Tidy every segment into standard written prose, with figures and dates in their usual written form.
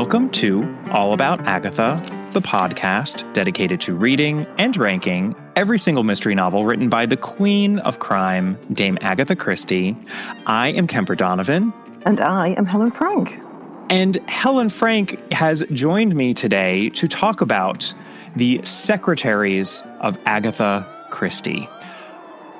Welcome to All About Agatha, the podcast dedicated to reading and ranking every single mystery novel written by the Queen of Crime, Dame Agatha Christie. I am Kemper Donovan. And I am Helen Frank. And Helen Frank has joined me today to talk about the Secretaries of Agatha Christie.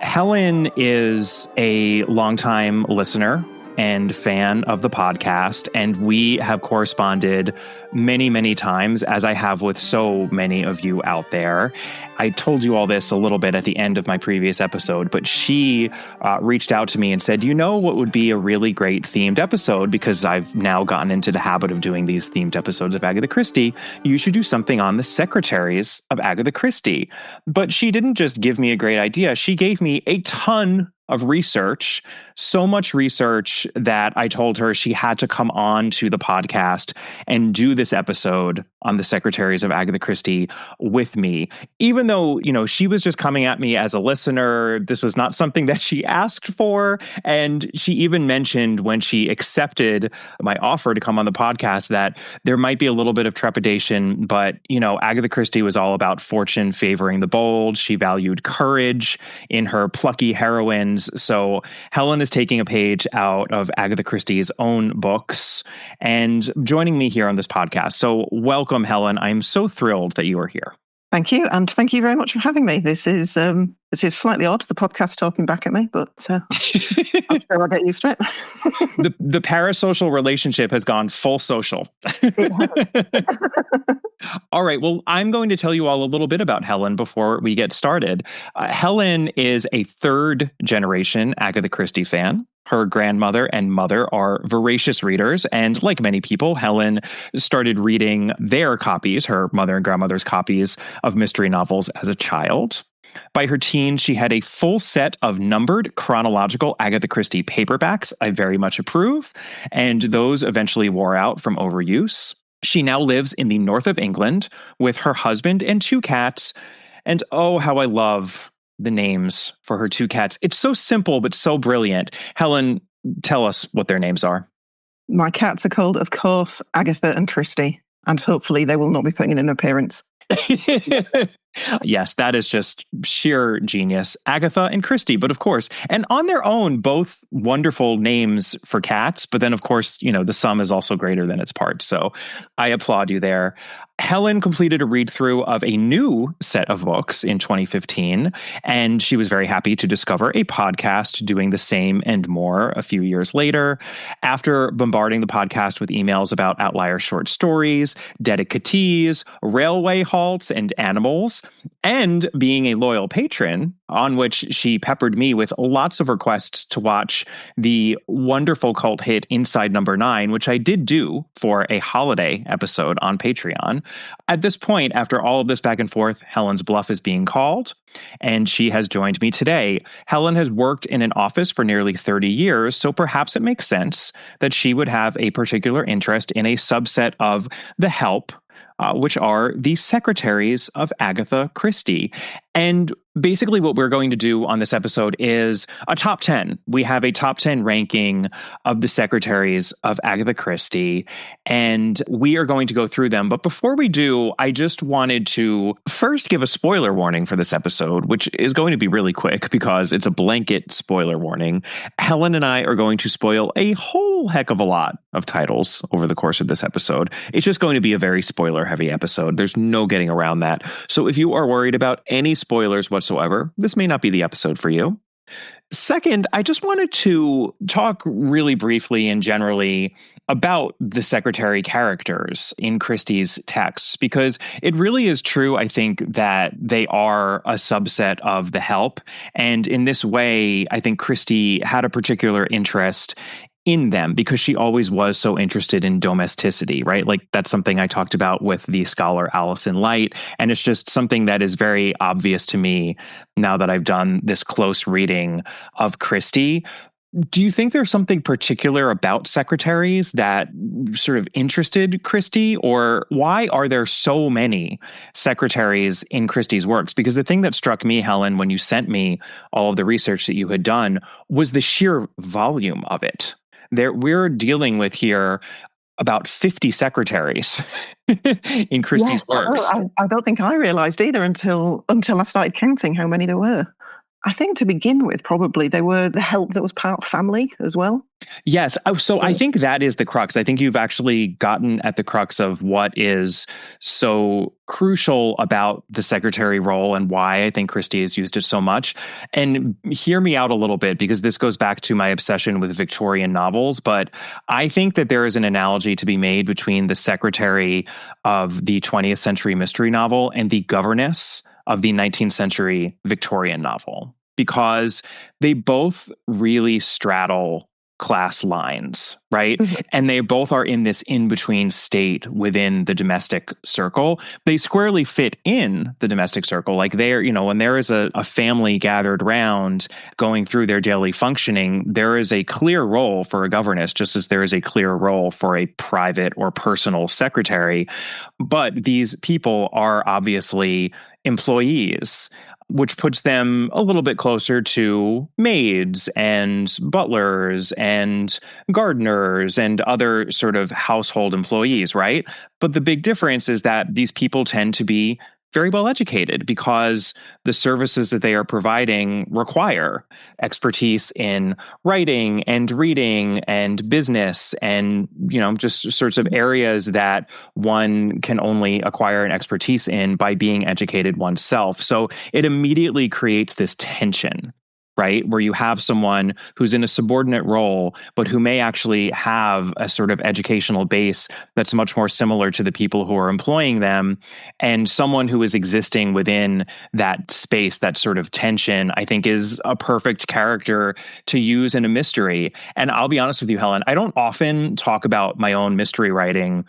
Helen is a longtime listener and fan of the podcast, and we have corresponded many, many times, as I have with so many of you out there. I told you all this a little bit at the end of my previous episode, but she reached out to me and said, you know what would be a really great themed episode, because I've now gotten into the habit of doing these themed episodes of Agatha Christie. You should do something on the Secretaries of Agatha Christie. But she didn't just give me a great idea. She gave me a ton of research, so much research that I told her she had to come on to the podcast and do this episode on the Secretaries of Agatha Christie with me. Even though, she was just coming at me as a listener, this was not something that she asked for. And she even mentioned when she accepted my offer to come on the podcast that there might be a little bit of trepidation, but, Agatha Christie was all about fortune favoring the bold. She valued courage in her plucky heroines. So Helen is taking a page out of Agatha Christie's own books and joining me here on this podcast. So welcome, Helen. I'm so thrilled that you are here. Thank you. And thank you very much for having me. This is slightly odd, the podcast talking back at me, but I'm sure I'll get used to it. The parasocial relationship has gone full social. All right. Well, I'm going to tell you all a little bit about Helen before we get started. Helen is a third generation Agatha Christie fan. Her grandmother and mother are voracious readers, and like many people, Helen started reading their copies, her mother and grandmother's copies of mystery novels as a child. By her teens, she had a full set of numbered chronological Agatha Christie paperbacks I very much approve, and those eventually wore out from overuse. She now lives in the north of England with her husband and two cats, and oh, how I love the names for her two cats. It's so simple, but so brilliant. Helen, tell us what their names are. My cats are called, of course, Agatha and Christie, and hopefully they will not be putting in an appearance. Yes, that is just sheer genius. Agatha and Christie, but of course, and on their own, both wonderful names for cats. But then, of course, the sum is also greater than its parts. So I applaud you there. Helen completed a read-through of a new set of books in 2015, and she was very happy to discover a podcast doing the same and more a few years later. After bombarding the podcast with emails about outlier short stories, dedicatees, railway halts, and animals, and being a loyal patron, on which she peppered me with lots of requests to watch the wonderful cult hit Inside Number 9, which I did do for a holiday episode on Patreon. At this point, after all of this back and forth, Helen's bluff is being called, and she has joined me today. Helen has worked in an office for nearly 30 years, so perhaps it makes sense that she would have a particular interest in a subset of the help, which are the Secretaries of Agatha Christie. And basically what we're going to do on this episode is a top 10. We have a top 10 ranking of the Secretaries of Agatha Christie, and we are going to go through them. But before we do, I just wanted to first give a spoiler warning for this episode, which is going to be really quick because it's a blanket spoiler warning. Helen and I are going to spoil a whole heck of a lot of titles over the course of this episode. It's just going to be a very spoiler-heavy episode. There's no getting around that. So if you are worried about any spoilers whatsoever, this may not be the episode for you. Second, I just wanted to talk really briefly and generally about the secretary characters in Christie's texts, because it really is true, I think, that they are a subset of the help. And in this way, I think Christie had a particular interest in them because she always was so interested in domesticity, right? Like that's something I talked about with the scholar Alison Light. And it's just something that is very obvious to me now that I've done this close reading of Christie. Do you think there's something particular about secretaries that sort of interested Christie, or why are there so many secretaries in Christie's works? Because the thing that struck me, Helen, when you sent me all of the research that you had done was the sheer volume of it. We're dealing with here about 50 secretaries in Christie's works. I don't think I realised either until I started counting how many there were. I think to begin with, probably they were the help that was part family as well. Yes. So I think that is the crux. I think you've actually gotten at the crux of what is so crucial about the secretary role and why I think Christie has used it so much. And hear me out a little bit, because this goes back to my obsession with Victorian novels. But I think that there is an analogy to be made between the secretary of the 20th century mystery novel and the governess of the 19th century Victorian novel, because they both really straddle class lines, right? Mhm. And they both are in this in-between state within the domestic circle. They squarely fit in the domestic circle. Like they're, when there is a family gathered round going through their daily functioning, there is a clear role for a governess, just as there is a clear role for a private or personal secretary. But these people are obviously employees, which puts them a little bit closer to maids and butlers and gardeners and other sort of household employees, right? But the big difference is that these people tend to be very well educated, because the services that they are providing require expertise in writing and reading and business and, just sorts of areas that one can only acquire an expertise in by being educated oneself. So it immediately creates this tension, right? Where you have someone who's in a subordinate role, but who may actually have a sort of educational base that's much more similar to the people who are employing them, and someone who is existing within that space, that sort of tension, I think is a perfect character to use in a mystery. And I'll be honest with you, Helen, I don't often talk about my own mystery writing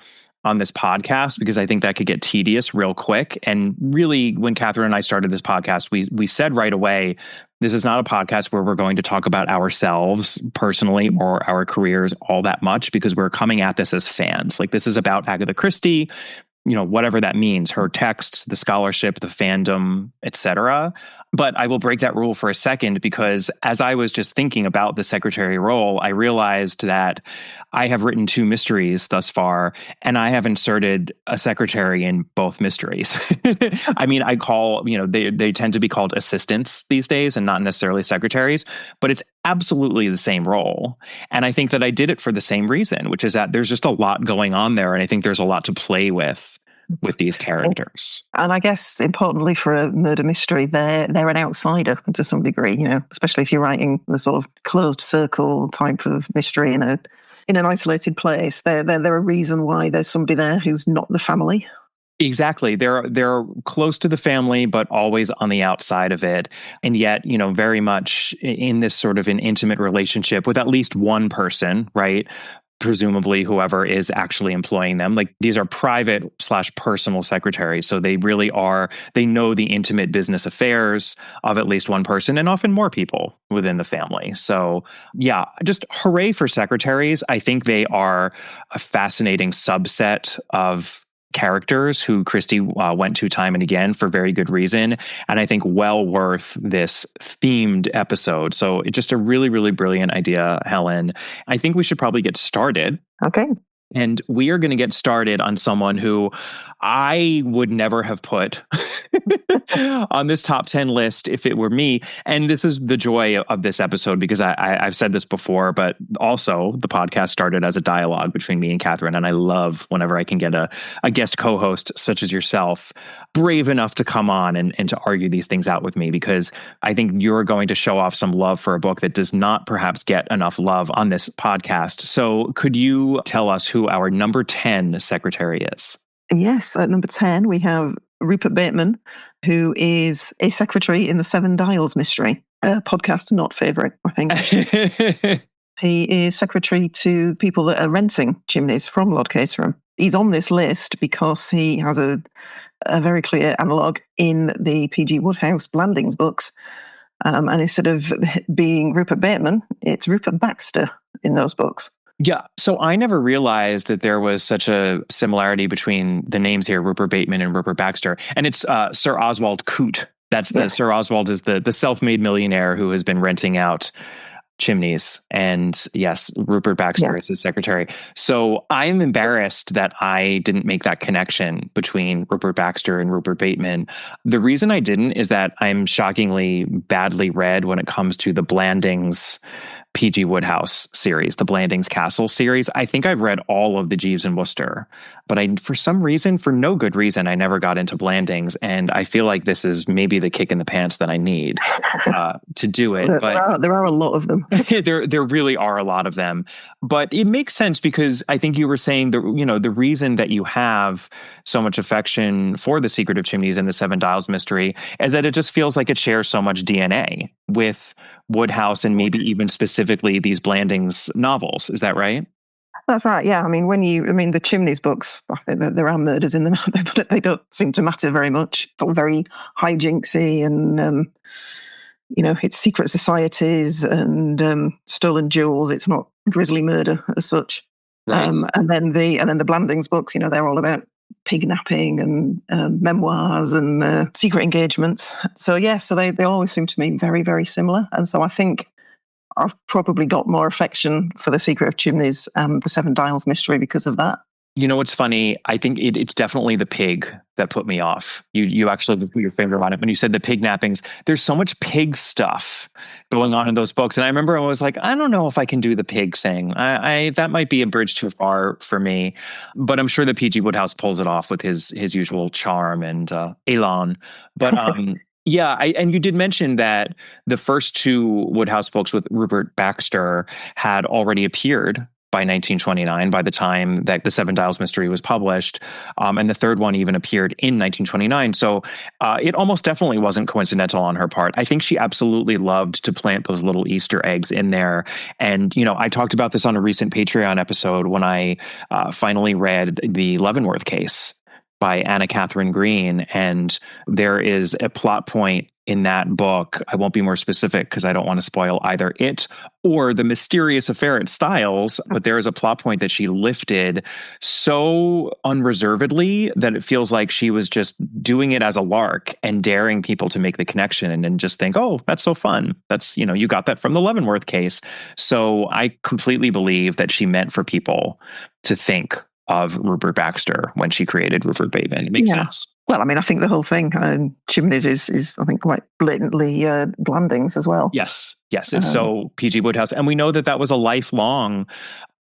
on this podcast, because I think that could get tedious real quick. And really, when Catherine and I started this podcast, we said right away, this is not a podcast where we're going to talk about ourselves personally or our careers all that much, because we're coming at this as fans. Like, this is about Agatha Christie, whatever that means, her texts, the scholarship, the fandom, etc. But I will break that rule for a second, because as I was just thinking about the secretary role, I realized that I have written 2 mysteries thus far, and I have inserted a secretary in both mysteries. I mean, I call, they tend to be called assistants these days and not necessarily secretaries, but it's absolutely the same role. And I think that I did it for the same reason, which is that there's just a lot going on there. And I think there's a lot to play with these characters. And I guess importantly for a murder mystery, they're an outsider to some degree, especially if you're writing the sort of closed circle type of mystery in an isolated place. They're a reason why there's somebody there who's not the family. Exactly. They're close to the family, but always on the outside of it. And yet, very much in this sort of an intimate relationship with at least one person, right? Presumably whoever is actually employing them. Like, these are private/personal secretaries. So they really they know the intimate business affairs of at least one person, and often more people within the family. So yeah, just hooray for secretaries. I think they are a fascinating subset of characters who Christie went to time and again for very good reason. And I think well worth this themed episode. So it's just a really, really brilliant idea, Helen. I think we should probably get started. Okay. And we are going to get started on someone who I would never have put on this top 10 list if it were me. And this is the joy of this episode, because I've said this before, but also the podcast started as a dialogue between me and Catherine. And I love whenever I can get a guest co-host such as yourself, brave enough to come on and to argue these things out with me, because I think you're going to show off some love for a book that does not perhaps get enough love on this podcast. So could you tell us who our number 10 secretary is? Yes, at number 10, we have Rupert Bateman, who is a secretary in the Seven Dials mystery, a podcast not favourite, I think. He is secretary to people that are renting chimneys from Lord Caterham. He's on this list because he has a very clear analogue in the P.G. Wodehouse Blandings books. And instead of being Rupert Bateman, it's Rupert Baxter in those books. Yeah. So I never realized that there was such a similarity between the names here, Rupert Bateman and Rupert Baxter. And it's Sir Oswald Coote. That's Sir Oswald is the self-made millionaire who has been renting out Chimneys. And yes, Rupert Baxter is his secretary. So I'm embarrassed that I didn't make that connection between Rupert Baxter and Rupert Bateman. The reason I didn't is that I'm shockingly badly read when it comes to the Blandings P.G. Wodehouse series, the Blandings Castle series. I think I've read all of the Jeeves and Wooster, but for some reason, for no good reason, I never got into Blandings. And I feel like this is maybe the kick in the pants that I need to do it. There are a lot of them. there really are a lot of them. But it makes sense because I think you were saying the reason that you have so much affection for The Secret of Chimneys and the Seven Dials mystery is that it just feels like it shares so much DNA with Wodehouse and maybe even specifically these Blandings novels. Is that right? That's right. Yeah. I mean, the Chimneys books, there are murders in them, but they don't seem to matter very much. It's all very hijinksy and, it's secret societies and stolen jewels. It's not grisly murder as such. Right. And then the Blandings books, they're all about pig napping and memoirs and secret engagements. So they always seem to me very, very similar. And so I think I've probably got more affection for The Secret of Chimneys and the Seven Dials mystery because of that. You know what's funny? I think it's definitely the pig that put me off. You actually put your finger on it when you said the pig nappings. There's so much pig stuff going on in those books, and I remember I was like, I don't know if I can do the pig thing. I that might be a bridge too far for me. But I'm sure that P.G. Wodehouse pulls it off with his usual charm and elan. But yeah, and you did mention that the first two Wodehouse books with Rupert Baxter had already appeared by 1929, by the time that the Seven Dials mystery was published. And the third one even appeared in 1929. So it almost definitely wasn't coincidental on her part. I think she absolutely loved to plant those little Easter eggs in there. And, I talked about this on a recent Patreon episode when I finally read the Leavenworth case by Anna Catherine Green. And there is a plot point in that book. I won't be more specific because I don't want to spoil either it or the mysterious affair at Styles, but there is a plot point that she lifted so unreservedly that it feels like she was just doing it as a lark and daring people to make the connection and just think, oh, that's so fun. That's, you got that from the Leavenworth case. So I completely believe that she meant for people to think of Rupert Baxter when she created Rupert Bateman. It makes sense. Well, I mean, I think the whole thing, Chimneys is I think, quite blatantly Blandings as well. Yes. It's so P.G. Wodehouse. And we know that was a lifelong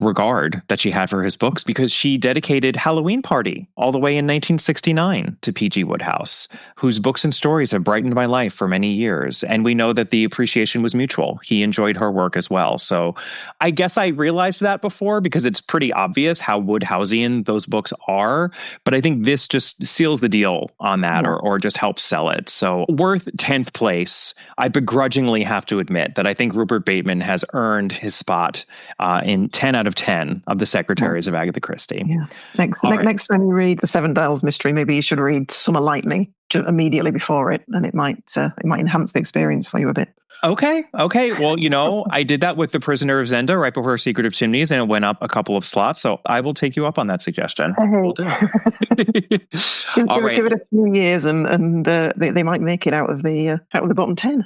regard that she had for his books because she dedicated Halloween Party all the way in 1969 to P.G. Wodehouse, whose books and stories have brightened my life for many years. And we know that the appreciation was mutual. He enjoyed her work as well. So I guess I realized that before because it's pretty obvious how Woodhouseian those books are. But I think this just seals the deal on that or just helps sell it. So worth 10th place. I begrudgingly have to admit that I think Rupert Bateman has earned his spot in 10 out of 10 of the Secretaries of Agatha Christie. Yeah. Next time you read the Seven Dials mystery, maybe you should read Summer Lightning immediately before it, and it might enhance the experience for you a bit. Okay. Well, I did that with The Prisoner of Zenda right before Secret of Chimneys, and it went up a couple of slots. So I will take you up on that suggestion. Will do. All right. Give it a few years, and they might make it out of the bottom 10.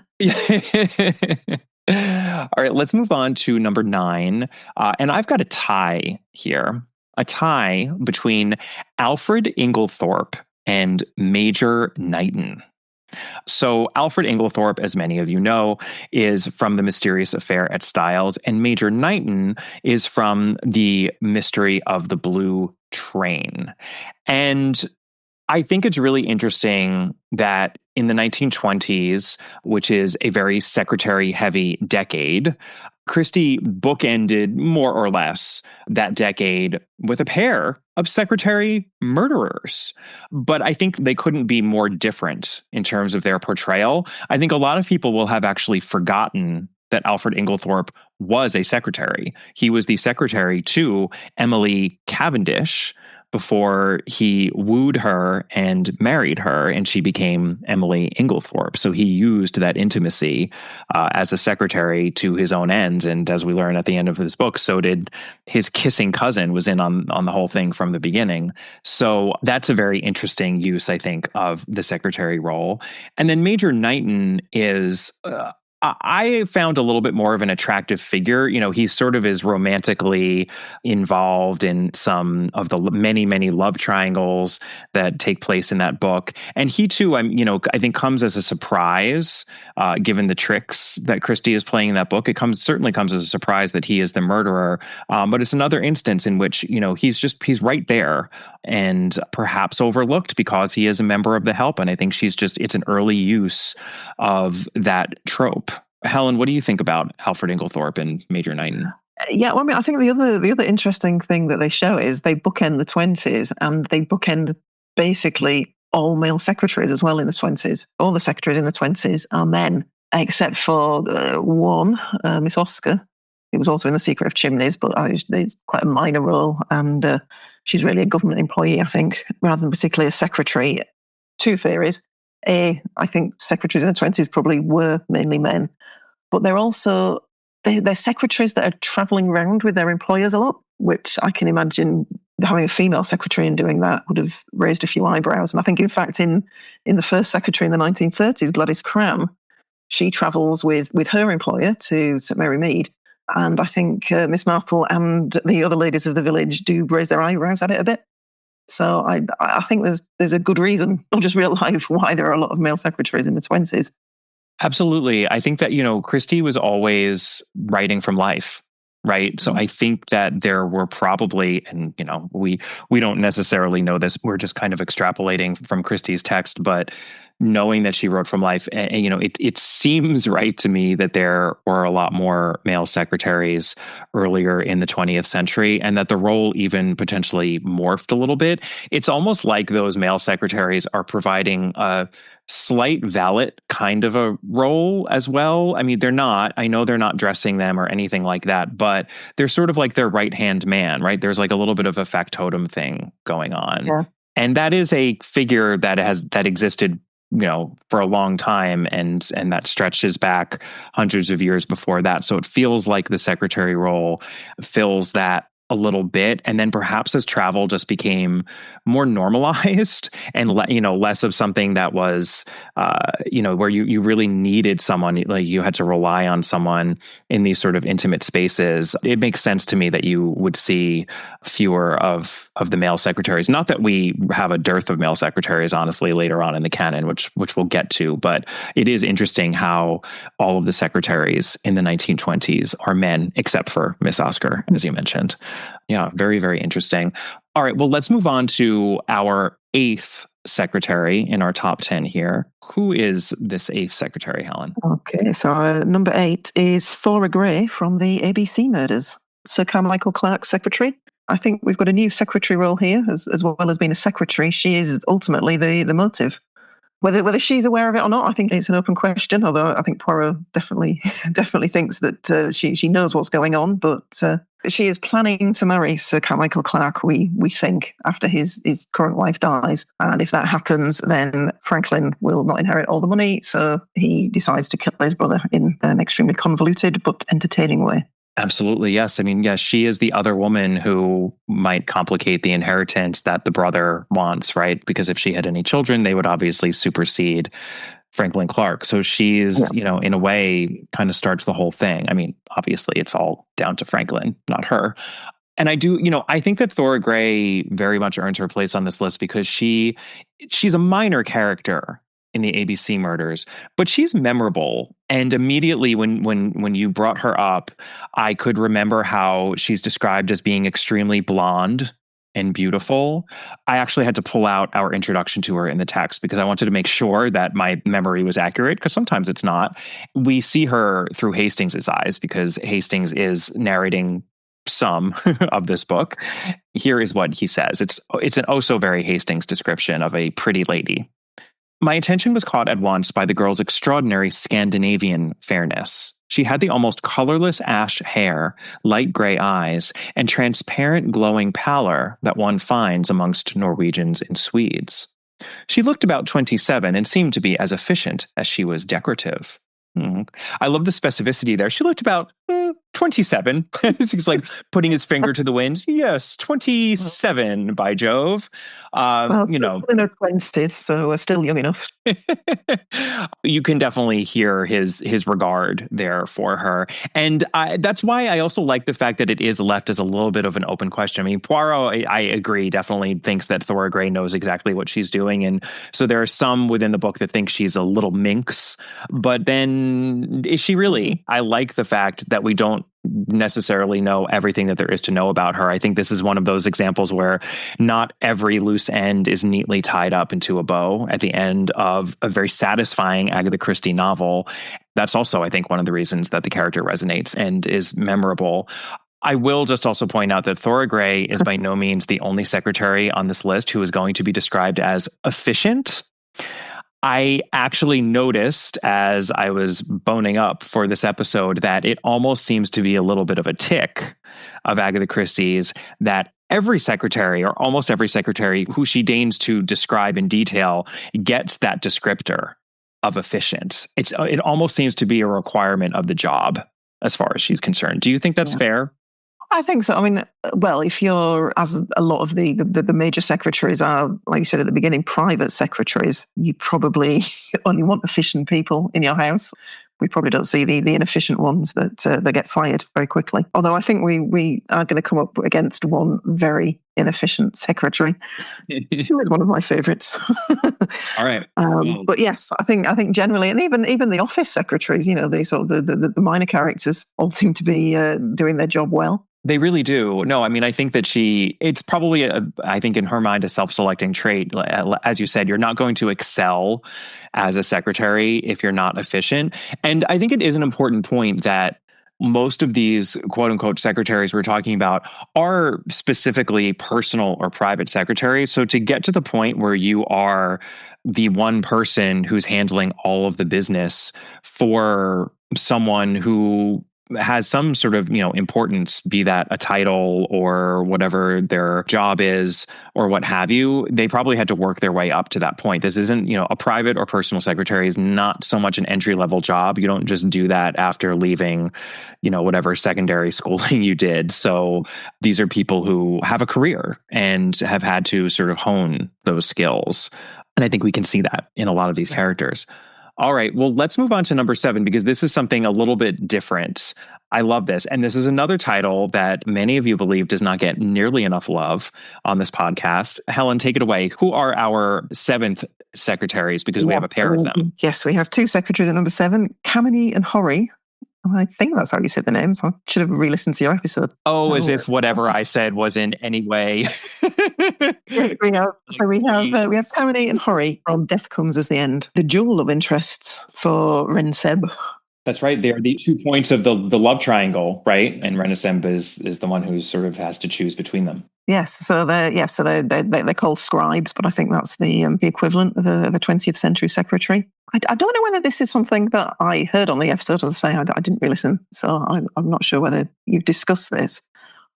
All right, let's move on to number 9. And I've got a tie here. A tie between Alfred Inglethorpe and Major Knighton. So Alfred Inglethorpe, as many of you know, is from The Mysterious Affair at Styles, and Major Knighton is from The Mystery of the Blue Train. And I think it's really interesting that in the 1920s, which is a very secretary-heavy decade, Christie bookended more or less that decade with a pair of secretary murderers. But I think they couldn't be more different in terms of their portrayal. I think a lot of people will have actually forgotten that Alfred Inglethorpe was a secretary. He was the secretary to Emily Cavendish before he wooed her and married her, and she became Emily Inglethorpe. So he used that intimacy as a secretary to his own ends. And as we learn at the end of this book, so did his kissing cousin, was in on the whole thing from the beginning. So that's a very interesting use, I think, of the secretary role. And then Major Knighton is I found a little bit more of an attractive figure. He sort of is romantically involved in some of the many, many love triangles that take place in that book. And he too, I think comes as a surprise, given the tricks that Christie is playing in that book. It certainly comes as a surprise that he is the murderer. But it's another instance in which, he's right there and perhaps overlooked because he is a member of the help. And I think it's an early use of that trope. Helen, what do you think about Alfred Inglethorpe and Major Knighton? Yeah, well, I think the other interesting thing that they show is they bookend the 20s, and they bookend basically all male secretaries as well in the 20s. All the secretaries in the 20s are men, except for one, Miss Oscar, who was also in The Secret of Chimneys, but it's quite a minor role, and she's really a government employee, I think, rather than particularly a secretary. Two theories. I think secretaries in the 20s probably were mainly men, but they're secretaries that are traveling around with their employers a lot, which I can imagine having a female secretary and doing that would have raised a few eyebrows. And I think, in fact, in the first secretary in the 1930s, Gladys Cram, she travels with her employer to St Mary Mead. And I think Miss Marple and the other ladies of the village do raise their eyebrows at it a bit. So I think there's a good reason, not just real life, why there are a lot of male secretaries in the 20s. Absolutely. I think that, Christie was always writing from life, right? So I think that there were probably, and, we don't necessarily know this, we're just kind of extrapolating from Christie's text, but knowing that she wrote from life, and it seems right to me that there were a lot more male secretaries earlier in the 20th century, and that the role even potentially morphed a little bit. It's almost like those male secretaries are providing a slight valet kind of a role as well. I mean, I know they're not dressing them or anything like that, but they're sort of like their right-hand man, right? There's like a little bit of a factotum thing going on. Yeah. And that is a figure that existed for a long time, and that stretches back hundreds of years before that. So it feels like the secretary role fills that a little bit, and then perhaps as travel just became more normalized and less of something that was where you really needed someone, like you had to rely on someone in these sort of intimate spaces. It makes sense to me that you would see fewer of the male secretaries. Not that we have a dearth of male secretaries, honestly, later on in the canon, which we'll get to, but it is interesting how all of the secretaries in the 1920s are men, except for Miss Oscar, as you mentioned. Yeah, very, very interesting. All right, well, let's move on to our 8th secretary in our top 10 here. Who is this 8th secretary, Helen? Okay, so number 8 is Thora Gray from the ABC Murders. Sir Carmichael Clark's secretary. I think we've got a new secretary role here, as well as being a secretary. She is ultimately the motive. Whether she's aware of it or not, I think it's an open question. Although I think Poirot definitely thinks that she knows what's going on, but she is planning to marry Sir Carmichael Clark. We think after his current wife dies, and if that happens, then Franklin will not inherit all the money. So he decides to kill his brother in an extremely convoluted but entertaining way. Absolutely, yes. I mean, yes, she is the other woman who might complicate the inheritance that the brother wants, right? Because if she had any children, they would obviously supersede Franklin Clark. So she's, in a way, kind of starts the whole thing. I mean, obviously, it's all down to Franklin, not her. And I think that Thora Gray very much earns her place on this list because she's a minor character in the ABC Murders, but she's memorable. And immediately when you brought her up, I could remember how she's described as being extremely blonde and beautiful. I actually had to pull out our introduction to her in the text because I wanted to make sure that my memory was accurate, because sometimes it's not. We see her through Hastings' eyes because Hastings is narrating some of this book. Here is what he says. It's an oh so very Hastings description of a pretty lady. My attention was caught at once by the girl's extraordinary Scandinavian fairness. She had the almost colorless ash hair, light gray eyes, and transparent glowing pallor that one finds amongst Norwegians and Swedes. She looked about 27 and seemed to be as efficient as she was decorative. I love the specificity there. She looked about 27. He's like putting his finger to the wind. Yes, 27, by Jove. Well, in her 20s, so we're still young enough. You can definitely hear his regard there for her. And that's why I also like the fact that it is left as a little bit of an open question. I mean, Poirot, I agree, definitely thinks that Thora Grey knows exactly what she's doing. And so there are some within the book that think she's a little minx. But then is she really? I like the fact that we don't necessarily know everything that there is to know about her. I think this is one of those examples where not every loose end is neatly tied up into a bow at the end of a very satisfying Agatha Christie novel. That's also, I think, one of the reasons that the character resonates and is memorable. I will just also point out that Thora Grey is by no means the only secretary on this list who is going to be described as efficient. I actually noticed as I was boning up for this episode that it almost seems to be a little bit of a tick of Agatha Christie's that every secretary or almost every secretary who she deigns to describe in detail gets that descriptor of efficient. It almost seems to be a requirement of the job as far as she's concerned. Do you think that's fair? I think so. I mean, well, if you're, as a lot of the major secretaries are, like you said at the beginning, private secretaries, you probably only want efficient people in your house. We probably don't see the inefficient ones that get fired very quickly. Although I think we are going to come up against one very inefficient secretary, who is one of my favourites. All right. But yes, I think generally, and even the office secretaries, the sort of the minor characters, all seem to be doing their job well. They really do. No, I mean, I think that it's probably, I think in her mind, a self-selecting trait. As you said, you're not going to excel as a secretary if you're not efficient. And I think it is an important point that most of these quote unquote secretaries we're talking about are specifically personal or private secretaries. So to get to the point where you are the one person who's handling all of the business for someone who has some sort of, importance, be that a title or whatever their job is or what have you, they probably had to work their way up to that point. This isn't, a private or personal secretary is not so much an entry-level job. You don't just do that after leaving, whatever secondary schooling you did. So these are people who have a career and have had to sort of hone those skills. And I think we can see that in a lot of these characters. All right, well, let's move on to number 7, because this is something a little bit different. I love this. And this is another title that many of you believe does not get nearly enough love on this podcast. Helen, take it away. Who are our 7th secretaries? Because we have a pair of them. Yes, we have 2 secretaries at number 7, Kamini and Hori. I think that's how you said the names. I should have re-listened to your episode. Oh, as if whatever I said was in any way. Yeah, we have Kamini and Hori from Death Comes as the End. The dual love interests for Renseb. That's right. They are the 2 points of the love triangle, right? And Renesmee is the one who sort of has to choose between them. Yes, so they're called scribes, but I think that's the equivalent of a 20th century secretary. I don't know whether this is something that I heard on the episode. As I say, I didn't re-listen, so I'm not sure whether you've discussed this.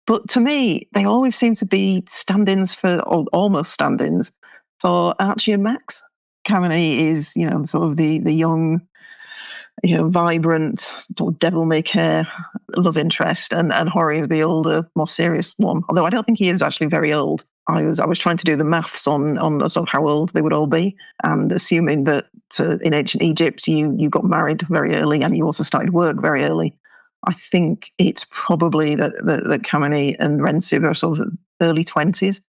But to me, they always seem to be stand-ins or almost stand-ins for Archie and Max. Kamini is, sort of the young, vibrant, sort of devil-may-care love interest, and Hori is the older, more serious one. Although I don't think he is actually very old. I was trying to do the maths on sort of how old they would all be, and assuming that in ancient Egypt you got married very early and you also started work very early. I think it's probably that Kamini and Rensib are sort of early 20s,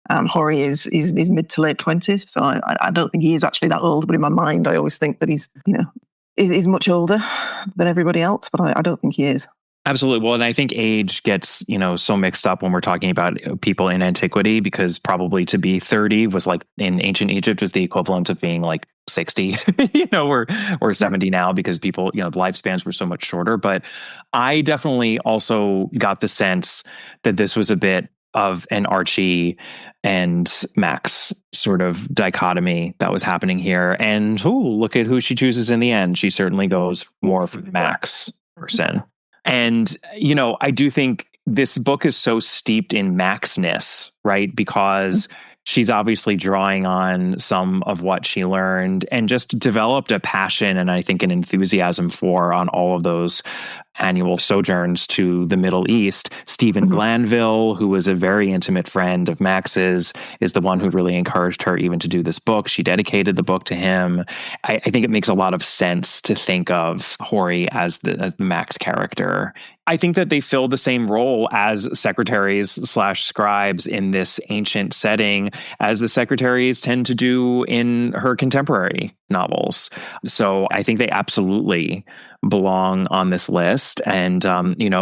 and Hori is mid to late 20s. So I don't think he is actually that old, but in my mind I always think that he's is much older than everybody else, but I don't think he is. Absolutely. Well, and I think age gets, so mixed up when we're talking about people in antiquity, because probably to be 30 was like in ancient Egypt was the equivalent of being like 60, or 70 now, because people, the lifespans were so much shorter. But I definitely also got the sense that this was a bit of an Archie and Max sort of dichotomy that was happening here. And look at who she chooses in the end. She certainly goes more for the Max person. And, I do think this book is so steeped in Maxness, right? Because she's obviously drawing on some of what she learned and just developed a passion and I think an enthusiasm for on all of those annual sojourns to the Middle East. Stephen Glanville, who was a very intimate friend of Max's, is the one who really encouraged her even to do this book. She dedicated the book to him. I think it makes a lot of sense to think of Hori as the Max character. I think that they fill the same role as secretaries/scribes in this ancient setting as the secretaries tend to do in her contemporary novels. So I think they absolutely belong on this list. And,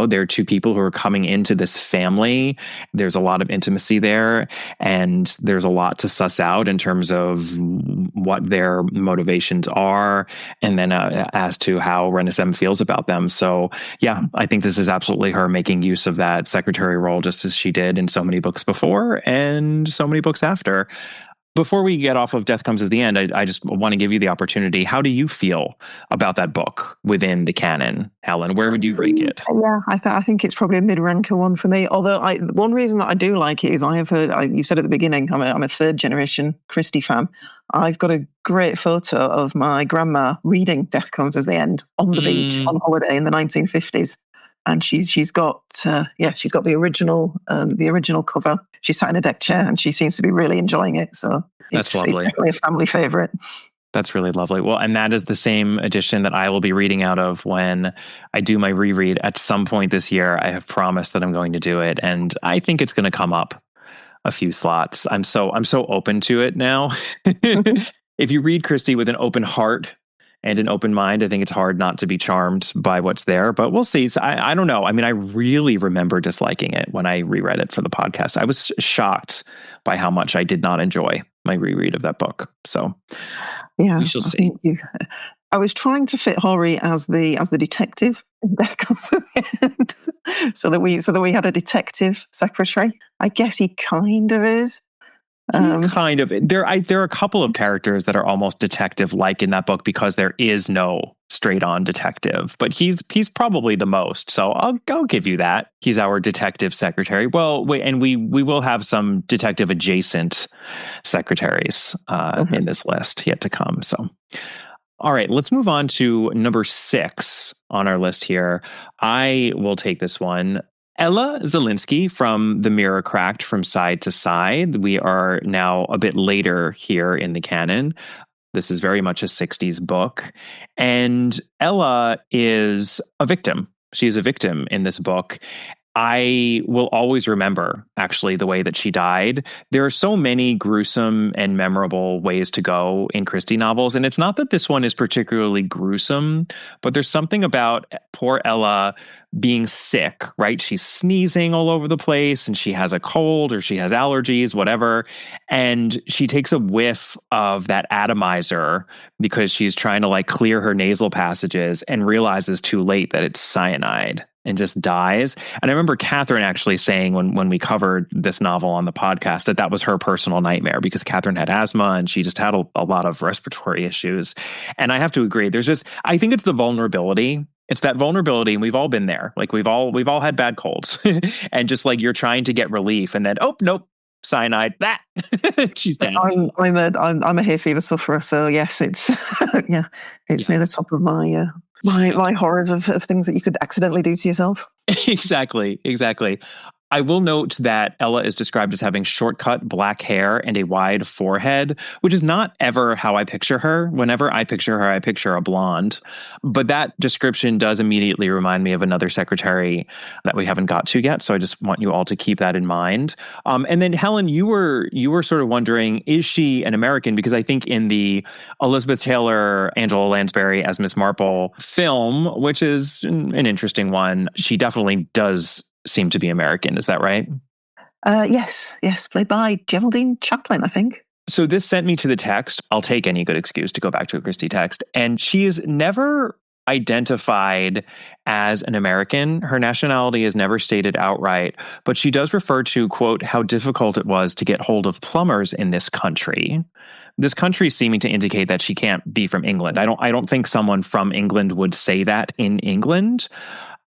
they're two people who are coming into this family. There's a lot of intimacy there, and there's a lot to suss out in terms of what their motivations are, and then as to how Renesmee feels about them. So, yeah, I think this is absolutely her making use of that secretary role, just as she did in so many books before and so many books after. Before we get off of Death Comes at the End, I just want to give you the opportunity. How do you feel about that book within the canon, Helen? Where would you rank it? Yeah, I think it's probably a mid-ranker one for me. Although one reason that I do like it is I have heard, you said at the beginning, I'm a third-generation Christie fan. I've got a great photo of my grandma reading Death Comes at the End on the beach on holiday in the 1950s. And she's got the original cover. She's sat in a deck chair and she seems to be really enjoying it. So that's lovely. It's definitely a family favorite. That's really lovely. Well, and that is the same edition that I will be reading out of when I do my reread at some point this year. I have promised that I'm going to do it, and I think it's going to come up a few slots. I'm so open to it now. If you read Christie with an open heart and an open mind, I think it's hard not to be charmed by what's there, but we'll see. So I don't know. I mean, I really remember disliking it when I reread it for the podcast. I was shocked by how much I did not enjoy my reread of that book. So yeah, we shall see. I was trying to fit Hori as the detective in Death Comes at the End, so that we had a detective secretary. I guess he kind of is. Kind of. There are a couple of characters that are almost detective-like in that book because there is no straight-on detective, but he's probably the most. So I'll give you that. He's our detective secretary. Well, and we will have some detective-adjacent secretaries in this list yet to come. So, all right, let's move on to number 6 on our list here. I will take this one. Ella Zelinsky from The Mirror Cracked from Side to Side. We are now a bit later here in the canon. This is very much a 60s book. And Ella is a victim. She is a victim in this book. I will always remember, actually, the way that she died. There are so many gruesome and memorable ways to go in Christie novels. And it's not that this one is particularly gruesome, but there's something about poor Ella being sick, right? She's sneezing all over the place and she has a cold or she has allergies, whatever. And she takes a whiff of that atomizer because she's trying to clear her nasal passages and realizes too late that it's cyanide and just dies. And I remember Catherine actually saying when we covered this novel on the podcast that was her personal nightmare because Catherine had asthma and she just had a lot of respiratory issues. And I have to agree, I think it's the vulnerability. It's that vulnerability, and we've all been there. We've all had bad colds, and just you're trying to get relief, and then nope, cyanide. That she's dead. I'm a hay fever sufferer, so yes, it's near the top of my my horrors of things that you could accidentally do to yourself. Exactly. I will note that Ella is described as having short-cut black hair and a wide forehead, which is not ever how I picture her. Whenever I picture her, I picture a blonde. But that description does immediately remind me of another secretary that we haven't got to yet. So I just want you all to keep that in mind. And then, Helen, you were sort of wondering, is she an American? Because I think in the Elizabeth Taylor, Angela Lansbury as Miss Marple film, which is an interesting one, she definitely does seem to be American. Is that right? Yes, played by Geraldine Chaplin, I think. So this sent me to the text. I'll take any good excuse to go back to a Christie text. And she is never identified as an American. Her nationality is never stated outright, but she does refer to, quote, how difficult it was to get hold of plumbers in this country. This country seeming to indicate that she can't be from England. I don't think someone from England would say that in England.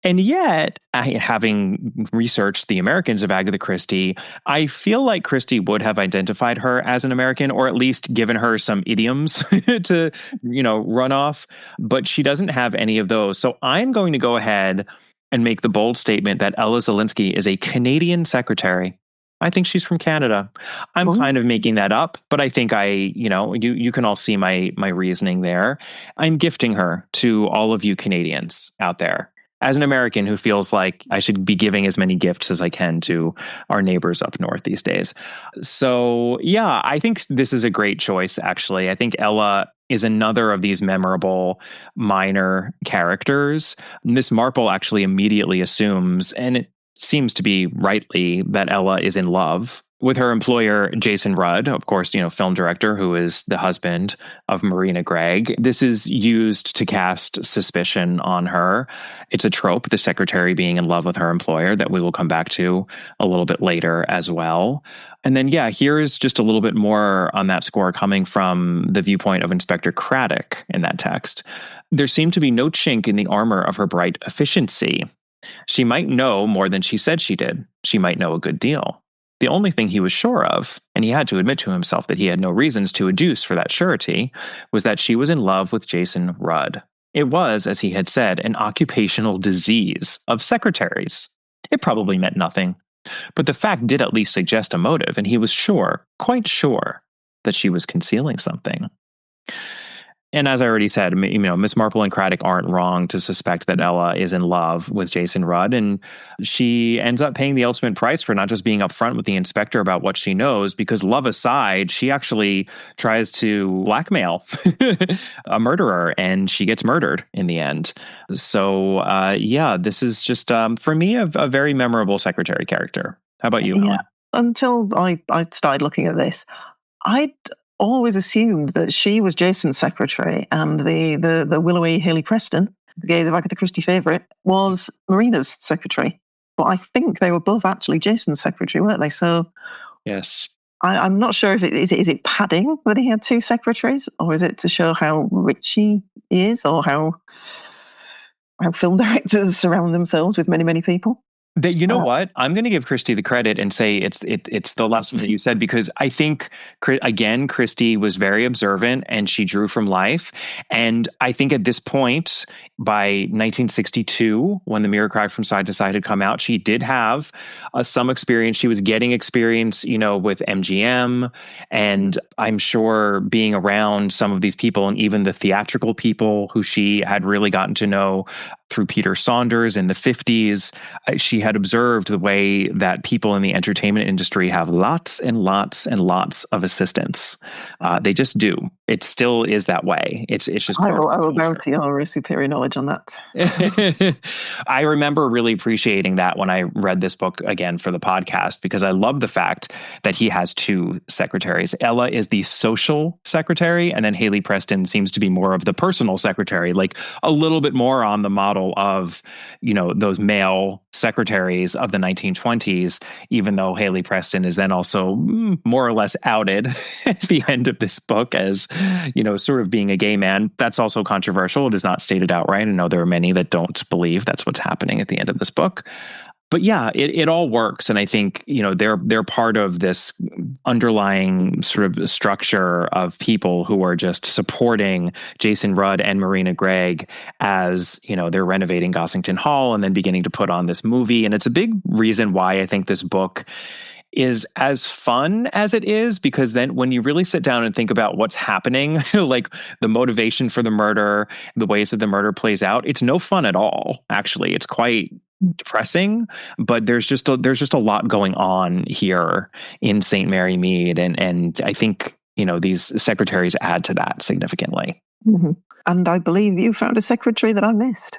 And yet, having researched the Americans of Agatha Christie, I feel like Christie would have identified her as an American, or at least given her some idioms to, run off. But she doesn't have any of those. So I'm going to go ahead and make the bold statement that Ella Zelinsky is a Canadian secretary. I think she's from Canada. I'm kind of making that up, but I think you can all see my reasoning there. I'm gifting her to all of you Canadians out there, as an American who feels like I should be giving as many gifts as I can to our neighbors up north these days. So, yeah, I think this is a great choice, actually. I think Ella is another of these memorable minor characters. Miss Marple actually immediately assumes, and it seems to be rightly, that Ella is in love with her employer, Jason Rudd, of course, film director, who is the husband of Marina Gregg. This is used to cast suspicion on her. It's a trope, the secretary being in love with her employer, that we will come back to a little bit later as well. And then, here is just a little bit more on that score coming from the viewpoint of Inspector Craddock in that text. There seemed to be no chink in the armor of her bright efficiency. She might know more than she said she did. She might know a good deal. The only thing he was sure of, and he had to admit to himself that he had no reasons to adduce for that surety, was that she was in love with Jason Rudd. It was, as he had said, an occupational disease of secretaries. It probably meant nothing, but the fact did at least suggest a motive, and he was sure, quite sure, that she was concealing something. And as I already said, Miss Marple and Craddock aren't wrong to suspect that Ella is in love with Jason Rudd, and she ends up paying the ultimate price for not just being upfront with the inspector about what she knows, because love aside, she actually tries to blackmail a murderer, and she gets murdered in the end. So, this is just, for me, a very memorable secretary character. How about you, Helen? Until I started looking at this, I'd always assumed that she was Jason's secretary and the willowy Haley Preston, the Gaze of Agatha Christie favourite, was Marina's secretary. But I think they were both actually Jason's secretary, weren't they? So yes, I'm not sure if is it padding that he had two secretaries, or is it to show how rich he is, or how film directors surround themselves with many, many people. What? I'm going to give Christie the credit and say it's the last one that you said, because I think, again, Christie was very observant and she drew from life. And I think at this point, by 1962, when The Mirror Cry from Side to Side had come out, she did have some experience. She was getting experience, with MGM. And I'm sure being around some of these people, and even the theatrical people who she had really gotten to know through Peter Saunders in the 50s, she had observed the way that people in the entertainment industry have lots and lots and lots of assistants. They just do. It still is that way. It's just. I will bounty your superior knowledge on that. I remember really appreciating that when I read this book again for the podcast, because I love the fact that he has two secretaries. Ella is the social secretary, and then Haley Preston seems to be more of the personal secretary, like a little bit more on the model of, those male secretaries of the 1920s, even though Haley Preston is then also more or less outed at the end of this book as, sort of being a gay man. That's also controversial. It is not stated outright. I know there are many that don't believe that's what's happening at the end of this book. But it all works. And I think, they're part of this underlying sort of structure of people who are just supporting Jason Rudd and Marina Gregg as, they're renovating Gossington Hall and then beginning to put on this movie. And it's a big reason why I think this book is as fun as it is, because then when you really sit down and think about what's happening, like the motivation for the murder, the ways that the murder plays out, it's no fun at all. Actually, it's quite depressing, but there's just a lot going on here in St. Mary Mead, and I think these secretaries add to that significantly. Mm-hmm. And I believe you found a secretary that I missed.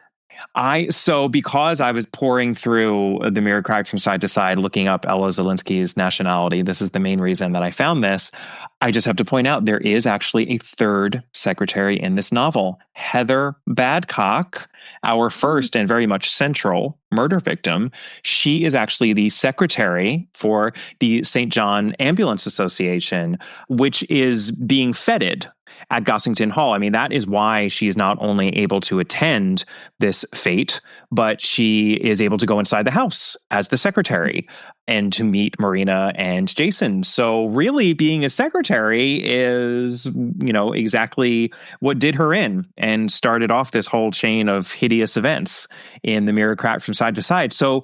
Because I was pouring through The Mirror Cry from Side to Side, looking up Ella Zelinsky's nationality, this is the main reason that I found this. I just have to point out there is actually a third secretary in this novel, Heather Badcock, our first and very much central murder victim. She is actually the secretary for the St. John Ambulance Association, which is being feted at Gossington Hall. I mean, that is why she is not only able to attend this fete, but she is able to go inside the house as the secretary and to meet Marina and Jason. So really being a secretary is, exactly what did her in and started off this whole chain of hideous events in the Mirror Cracked from Side to Side. So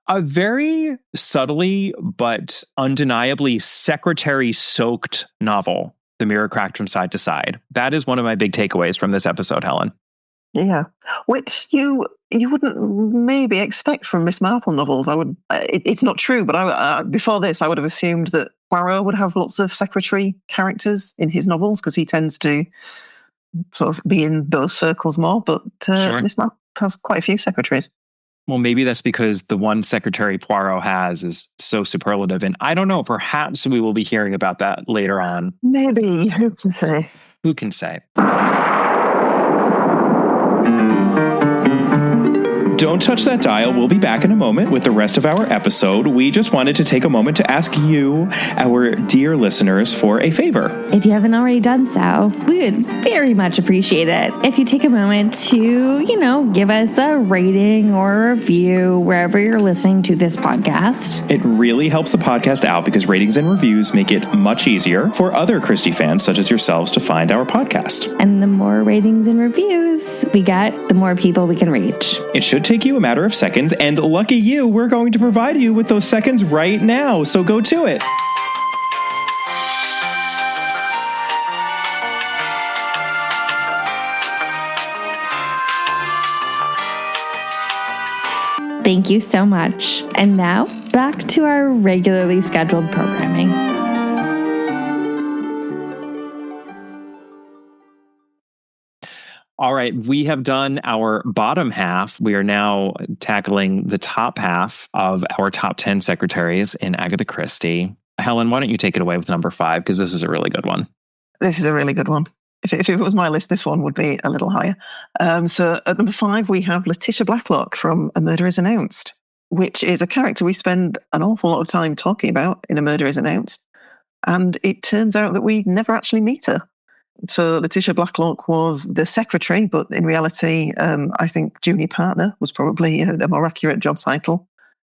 a very subtly but undeniably secretary-soaked novel, The Mirror Cracked from Side to Side. That is one of my big takeaways from this episode, Helen. Yeah, which you wouldn't maybe expect from Miss Marple novels. It's not true, but before this, I would have assumed that Poirot would have lots of secretary characters in his novels because he tends to sort of be in those circles more. But Sure. Miss Marple has quite a few secretaries. Well, maybe that's because the one secretary Poirot has is so superlative. And I don't know, perhaps we will be hearing about that later on. Maybe. Who can say? Who can say? Don't touch that dial. We'll be back in a moment with the rest of our episode. We just wanted to take a moment to ask you, our dear listeners, for a favor. If you haven't already done so, we would very much appreciate it if you take a moment to, give us a rating or a review wherever you're listening to this podcast. It really helps the podcast out because ratings and reviews make it much easier for other Christie fans such as yourselves to find our podcast. And the more ratings and reviews we get, the more people we can reach. It should take you a matter of seconds, and lucky you, we're going to provide you with those seconds right now, so go to it. Thank you so much. And now, back to our regularly scheduled programming. All right, we have done our bottom half. We are now tackling the top half of our top 10 secretaries in Agatha Christie. Helen, why don't you take it away with number 5, because this is a really good one. This is a really good one. If it was my list, this one would be a little higher. So at number 5, we have Letitia Blacklock from A Murder is Announced, which is a character we spend an awful lot of time talking about in A Murder is Announced. And it turns out that we never actually meet her. So Letitia Blacklock was the secretary, but in reality, I think junior partner was probably a more accurate job title,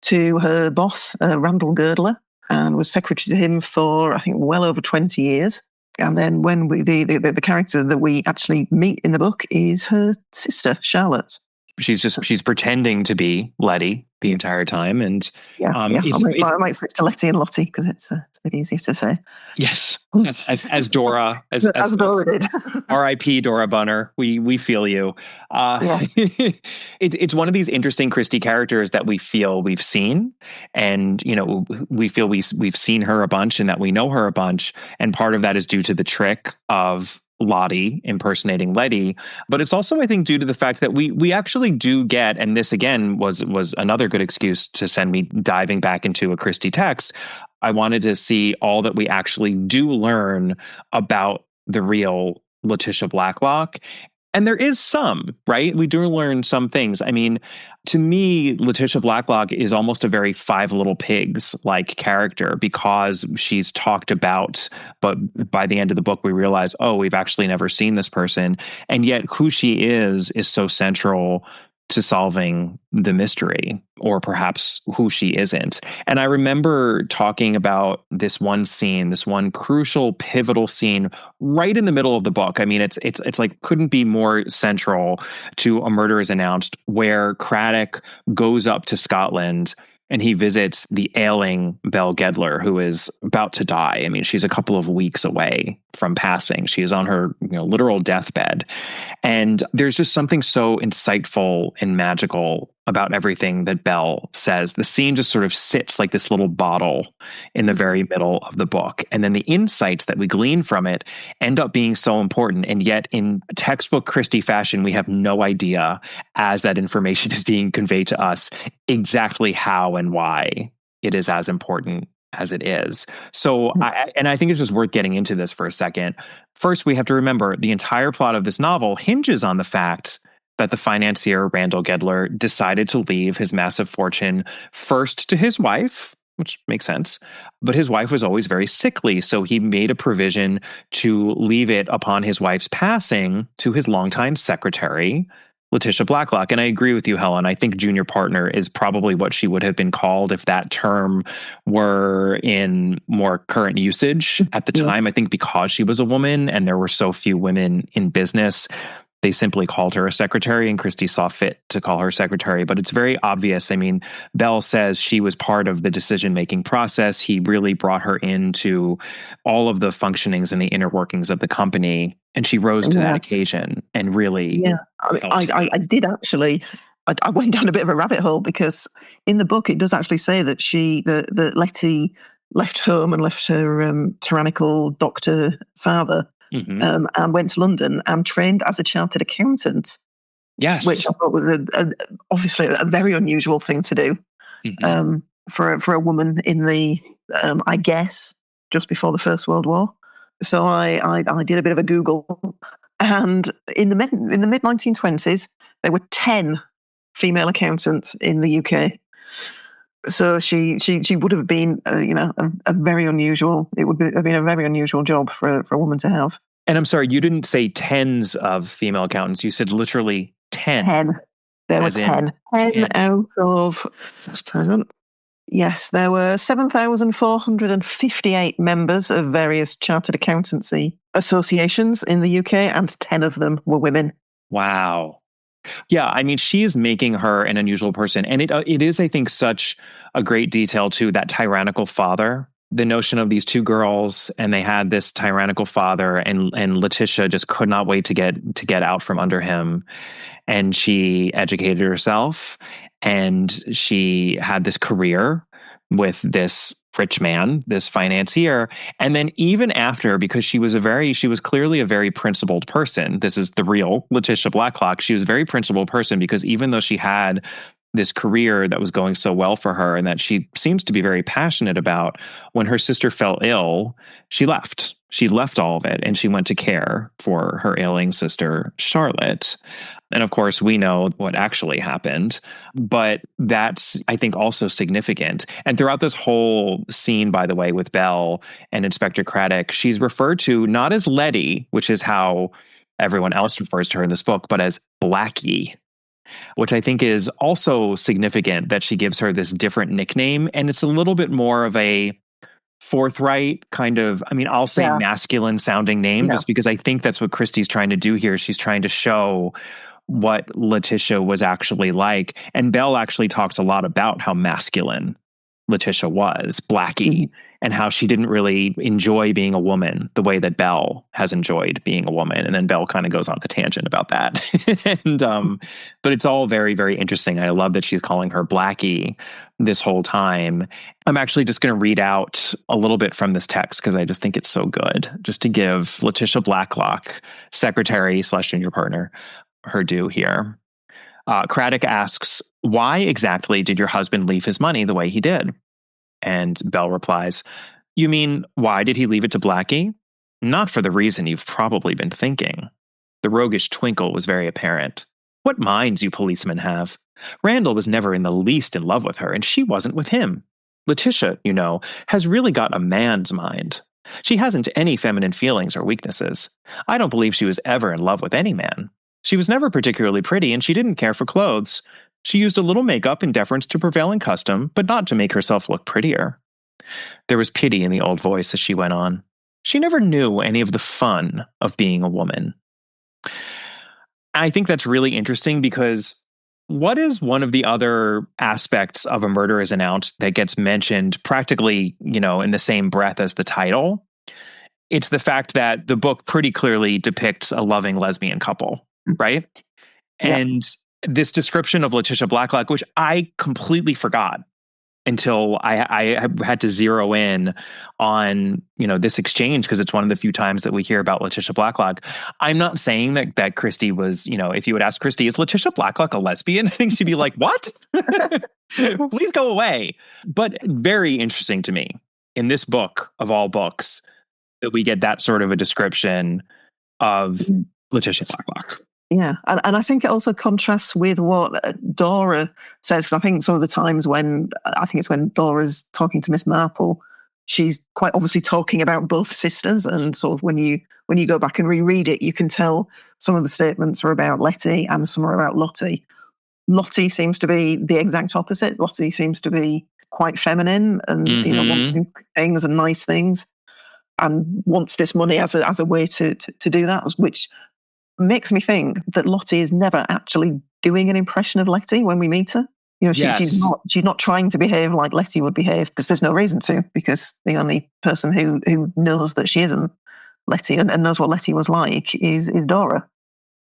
to her boss, Randall Girdler, and was secretary to him for, I think, well over 20 years. And then when the character that we actually meet in the book is her sister, Charlotte. She's pretending to be Letty the entire time, and I might switch to Letty and Lottie because it's a bit easier to say. Yes, as Dora, as Dora did. R.I.P. Dora Bunner. We feel you. It's one of these interesting Christie characters that we feel we've seen, and we feel we've seen her a bunch, and that we know her a bunch, and part of that is due to the trick of Lottie impersonating Letty, but it's also, I think, due to the fact that we actually do get, and this again was another good excuse to send me diving back into a Christie text. I wanted to see all that we actually do learn about the real Letitia Blacklock. And there is some, right? We do learn some things. I mean, to me, Letitia Blacklock is almost a very Five Little Pigs-like character because she's talked about, but by the end of the book, we realize, oh, we've actually never seen this person. And yet who she is so central to solving the mystery, or perhaps who she isn't. And I remember talking about this one scene, this one crucial, pivotal scene right in the middle of the book. I mean, it's like couldn't be more central to A Murder is Announced, where Craddock goes up to Scotland and he visits the ailing Belle Gedler, who is about to die. I mean, she's a couple of weeks away from passing. She is on her literal deathbed. And there's just something so insightful and magical about everything that Belle says. The scene just sort of sits like this little bottle in the very middle of the book. And then the insights that we glean from it end up being so important. And yet in textbook Christie fashion, we have no idea, as that information is being conveyed to us, exactly how and why it is as important as it is. So, I think it's just worth getting into this for a second. First, we have to remember the entire plot of this novel hinges on the fact that the financier, Randall Gedler, decided to leave his massive fortune first to his wife, which makes sense. But his wife was always very sickly, so he made a provision to leave it upon his wife's passing to his longtime secretary, Letitia Blacklock. And I agree with you, Helen. I think junior partner is probably what she would have been called if that term were in more current usage at the time. I think because she was a woman and there were so few women in business, they simply called her a secretary, and Christie saw fit to call her secretary. But it's very obvious. I mean, Bell says she was part of the decision-making process. He really brought her into all of the functionings and the inner workings of the company, and she rose to that occasion and really... Yeah, I did actually... I went down a bit of a rabbit hole, because in the book it does actually say that that Letty left home and left her tyrannical doctor father, and went to London and trained as a chartered accountant. Yes. Which I thought was obviously a very unusual thing to do for a woman in the, I guess, just before the First World War. So I did a bit of a Google, and in the mid-1920s, there were 10 female accountants in the UK. So she would have been, a very unusual. It would have been a very unusual job for a woman to have. And I'm sorry, you didn't say tens of female accountants. You said literally 10. 10. There were 10. 10 out of. Yes, there were 7,458 members of various chartered accountancy associations in the UK, and 10 of them were women. Wow. Yeah, I mean, she is making her an unusual person. And it is, I think, such a great detail, too, that tyrannical father. The notion of these two girls, and they had this tyrannical father, and Letitia just could not wait to get out from under him. And she educated herself, and she had this career with this rich man, this financier. And then even after, because she was clearly a very principled person. This is the real Letitia Blacklock. She was a very principled person, because even though she had this career that was going so well for her and that she seems to be very passionate about, when her sister fell ill, she left. She left all of it, and she went to care for her ailing sister, Charlotte. And of course, we know what actually happened, but that's, I think, also significant. And throughout this whole scene, by the way, with Bell and Inspector Craddock, she's referred to not as Letty, which is how everyone else refers to her in this book, but as Blackie, which I think is also significant that she gives her this different nickname. And it's a little bit more of a forthright kind of, I mean, I'll say masculine sounding name, just because I think that's what Christie's trying to do here. She's trying to show what Letitia was actually like. And Bell actually talks a lot about how masculine Letitia was, Blackie, and how she didn't really enjoy being a woman the way that Bell has enjoyed being a woman. And then Bell kind of goes on a tangent about that. But it's all very, very interesting. I love that she's calling her Blackie this whole time. I'm actually just going to read out a little bit from this text, because I just think it's so good, just to give Letitia Blacklock, secretary/junior partner, her due here. Craddock asks, "Why exactly did your husband leave his money the way he did?" And Bell replies, "You mean, why did he leave it to Blackie? Not for the reason you've probably been thinking." The roguish twinkle was very apparent. "What minds you policemen have! Randall was never in the least in love with her, and she wasn't with him. Letitia, you know, has really got a man's mind. She hasn't any feminine feelings or weaknesses. I don't believe she was ever in love with any man. She was never particularly pretty, and she didn't care for clothes. She used a little makeup in deference to prevailing custom, but not to make herself look prettier." There was pity in the old voice as she went on. "She never knew any of the fun of being a woman." I think that's really interesting, because what is one of the other aspects of A Murder Is Announced that gets mentioned practically, in the same breath as the title? It's the fact that the book pretty clearly depicts a loving lesbian couple, right? Yeah. And this description of Letitia Blacklock, which I completely forgot until I had to zero in on, this exchange, because it's one of the few times that we hear about Letitia Blacklock. I'm not saying that Christie was, if you would ask Christie, is Letitia Blacklock a lesbian? I think she'd be like, what? Please go away. But very interesting to me in this book of all books that we get that sort of a description of Letitia Blacklock. Yeah, and I think it also contrasts with what Dora says, because I think some of the times when, I think it's when Dora's talking to Miss Marple, she's quite obviously talking about both sisters, and sort of when you go back and reread it, you can tell some of the statements are about Letty and some are about Lottie. Lottie seems to be the exact opposite. Lottie seems to be quite feminine and wanting things and nice things, and wants this money as a way to do that, which makes me think that Lottie is never actually doing an impression of Letty when we meet her. She's not trying to behave like Letty would behave, because there's no reason to, because the only person who knows that she isn't Letty and knows what Letty was like is Dora.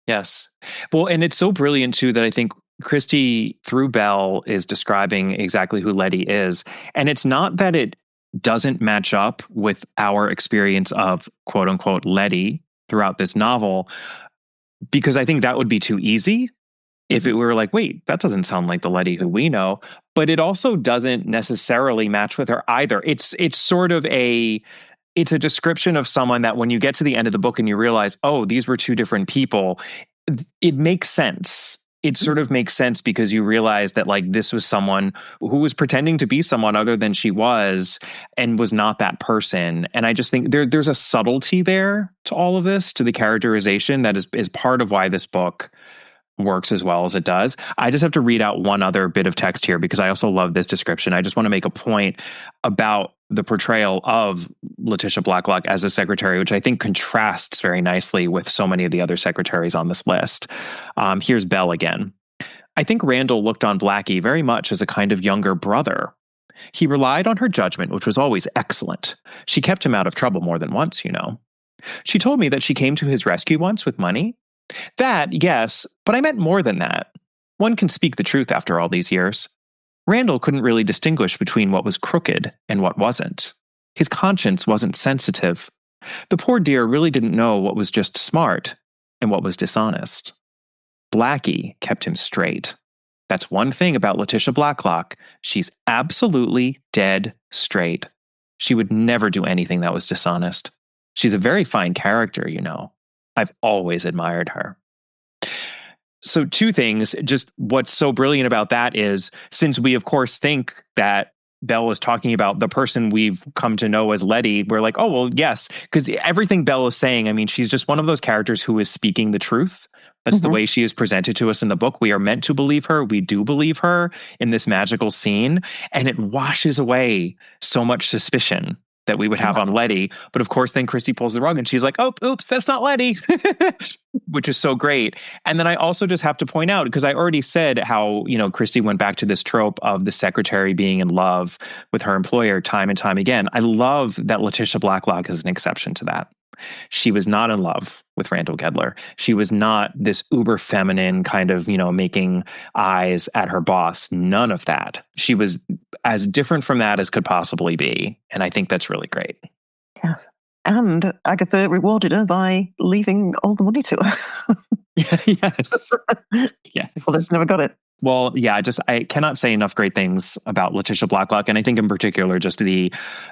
Yes. Well, and it's so brilliant too that I think Christie, through Belle, is describing exactly who Letty is. And it's not that it doesn't match up with our experience of quote unquote Letty throughout this novel, because I think that would be too easy if it were like, wait, that doesn't sound like the Letty who we know. But it also doesn't necessarily match with her either. It's sort of it's a description of someone that when you get to the end of the book and you realize, oh, these were two different people, it makes sense. It sort of makes sense because you realize that like this was someone who was pretending to be someone other than she was and was not that person. And I just think there's a subtlety there to all of this, to the characterization, that is part of why this book works as well as it does. I just have to read out one other bit of text here because I also love this description. I just want to make a point about the portrayal of Letitia Blacklock as a secretary, which I think contrasts very nicely with so many of the other secretaries on this list. Here's Belle again. I think Randall looked on Blackie very much as a kind of younger brother. He relied on her judgment, which was always excellent. She kept him out of trouble more than once, you know. She told me that she came to his rescue once with money. That, yes, but I meant more than that. One can speak the truth after all these years. Randall couldn't really distinguish between what was crooked and what wasn't. His conscience wasn't sensitive. The poor dear really didn't know what was just smart and what was dishonest. Blackie kept him straight. That's one thing about Letitia Blacklock. She's absolutely dead straight. She would never do anything that was dishonest. She's a very fine character, you know. I've always admired her. So two things, just what's so brilliant about that is, since we of course think that Belle is talking about the person we've come to know as Letty, we're like, oh, well, yes, because everything Belle is saying, I mean, she's just one of those characters who is speaking the truth. That's the way she is presented to us in the book. We are meant to believe her. We do believe her in this magical scene, and it washes away so much suspicion that we would have on Letty. But of course, then Christie pulls the rug and she's like, oh, oops, that's not Letty, which is so great. And then I also just have to point out, because I already said how, Christie went back to this trope of the secretary being in love with her employer time and time again. I love that Letitia Blacklock is an exception to that. She was not in love with Randall Gedler. She was not this uber feminine kind of, making eyes at her boss. None of that. She was as different from that as could possibly be. And I think that's really great. Yes. And Agatha rewarded her by leaving all the money to her. Yes. Yeah. Well, never got it. Well, yeah, I cannot say enough great things about Letitia Blacklock. And I think in particular, just the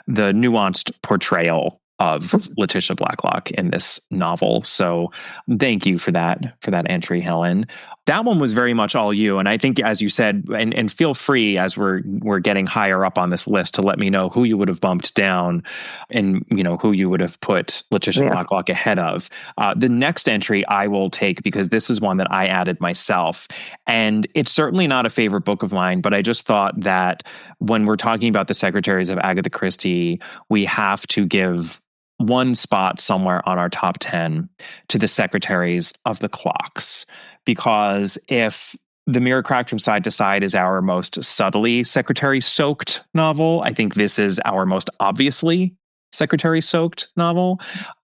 nuanced portrayal of Letitia Blacklock in this novel. So thank you for that entry, Helen. That one was very much all you. And I think, as you said, and feel free as we're getting higher up on this list to let me know who you would have bumped down and, who you would have put Letitia Blacklock ahead of. The next entry I will take, because this is one that I added myself. And it's certainly not a favorite book of mine, but I just thought that when we're talking about the Secretaries of Agatha Christie, we have to give one spot somewhere on our top 10 to the Secretaries of the Clocks. Because if The Mirror Cracked from Side to Side is our most subtly secretary-soaked novel, I think this is our most obviously secretary-soaked novel.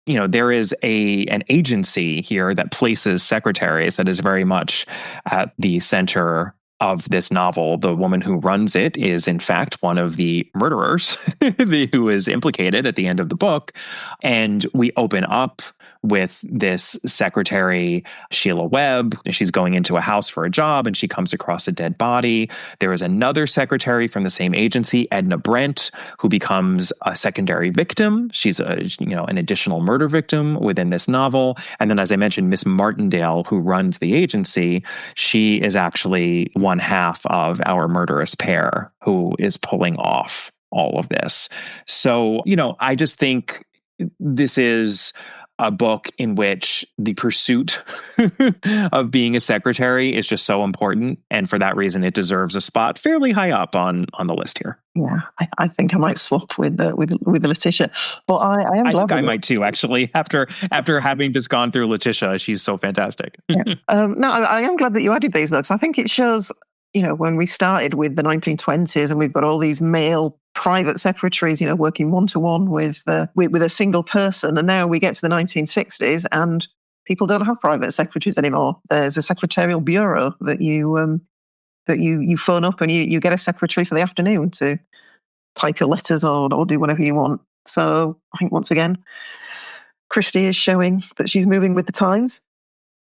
There is an agency here that places secretaries that is very much at the center of this novel. The woman who runs it is, in fact, one of the murderers who is implicated at the end of the book. And we open up with this secretary, Sheila Webb. She's going into a house for a job and she comes across a dead body. There is another secretary from the same agency, Edna Brent, who becomes a secondary victim. She's an additional murder victim within this novel. And then, as I mentioned, Miss Martindale, who runs the agency, she is actually one half of our murderous pair who is pulling off all of this. So, I just think this is a book in which the pursuit of being a secretary is just so important. And for that reason, it deserves a spot fairly high up on the list here. Yeah, I think I might swap with Letitia. But I am glad. I think I might too, actually, after having just gone through Letitia. She's so fantastic. Yeah. No, I am glad that you added these, though, because I think it shows, when we started with the 1920s and we've got all these male private secretaries, working one-to-one with a single person. And now we get to the 1960s and people don't have private secretaries anymore. There's a secretarial bureau that you phone up and you get a secretary for the afternoon to type your letters or do whatever you want. So I think once again, Christie is showing that she's moving with the times.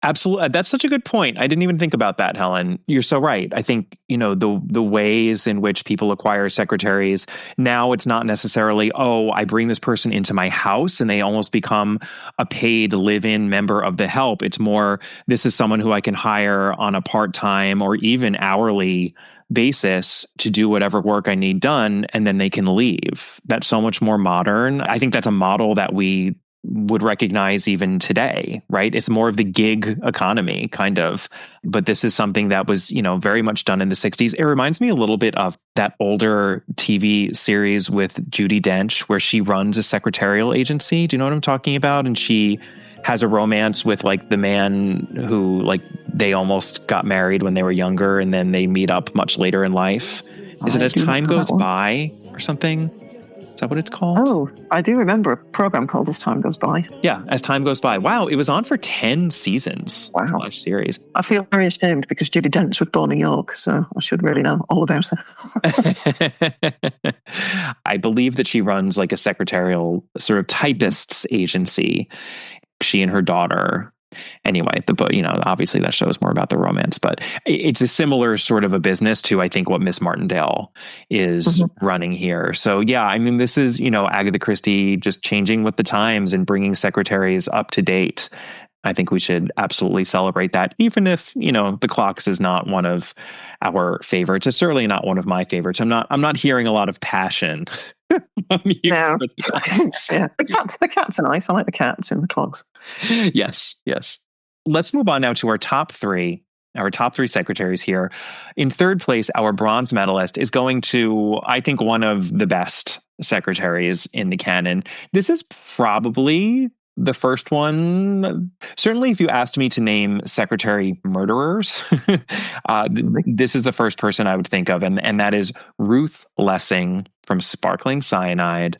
Absolutely. That's such a good point. I didn't even think about that, Helen. You're so right. I think, the ways in which people acquire secretaries, now it's not necessarily, I bring this person into my house and they almost become a paid live-in member of the help. It's more, this is someone who I can hire on a part-time or even hourly basis to do whatever work I need done, and then they can leave. That's so much more modern. I think that's a model that we would recognize even today, right? It's more of the gig economy, kind of. But this is something that was, very much done in the 60s. It reminds me a little bit of that older TV series with Judi Dench, where she runs a secretarial agency. Do you know what I'm talking about? And she has a romance with the man who they almost got married when they were younger and then they meet up much later in life. Is it As Time Goes By or something? Is that what it's called? Oh, I do remember a program called As Time Goes By. Yeah, As Time Goes By. Wow, it was on for 10 seasons. Wow. Series. I feel very ashamed because Judi Dench was born in York, so I should really know all about her. I believe that she runs a secretarial sort of typists agency. She and her daughter. Anyway, the book, obviously that shows more about the romance, but it's a similar sort of a business to, I think, what Miss Martindale is running here. So yeah, I mean, this is, Agatha Christie just changing with the times and bringing secretaries up to date. I think we should absolutely celebrate that, even if, The Clocks is not one of our favorites. It's certainly not one of my favorites. I'm not hearing a lot of passion. No. Yeah. The cats are nice. I like the cats in The Clocks. Yes. Let's move on now to our top three secretaries here. In third place, our bronze medalist is going to, I think, one of the best secretaries in the canon. This is probably the first one. Certainly, if you asked me to name secretary murderers, this is the first person I would think of, and that is Ruth Lessing from Sparkling Cyanide.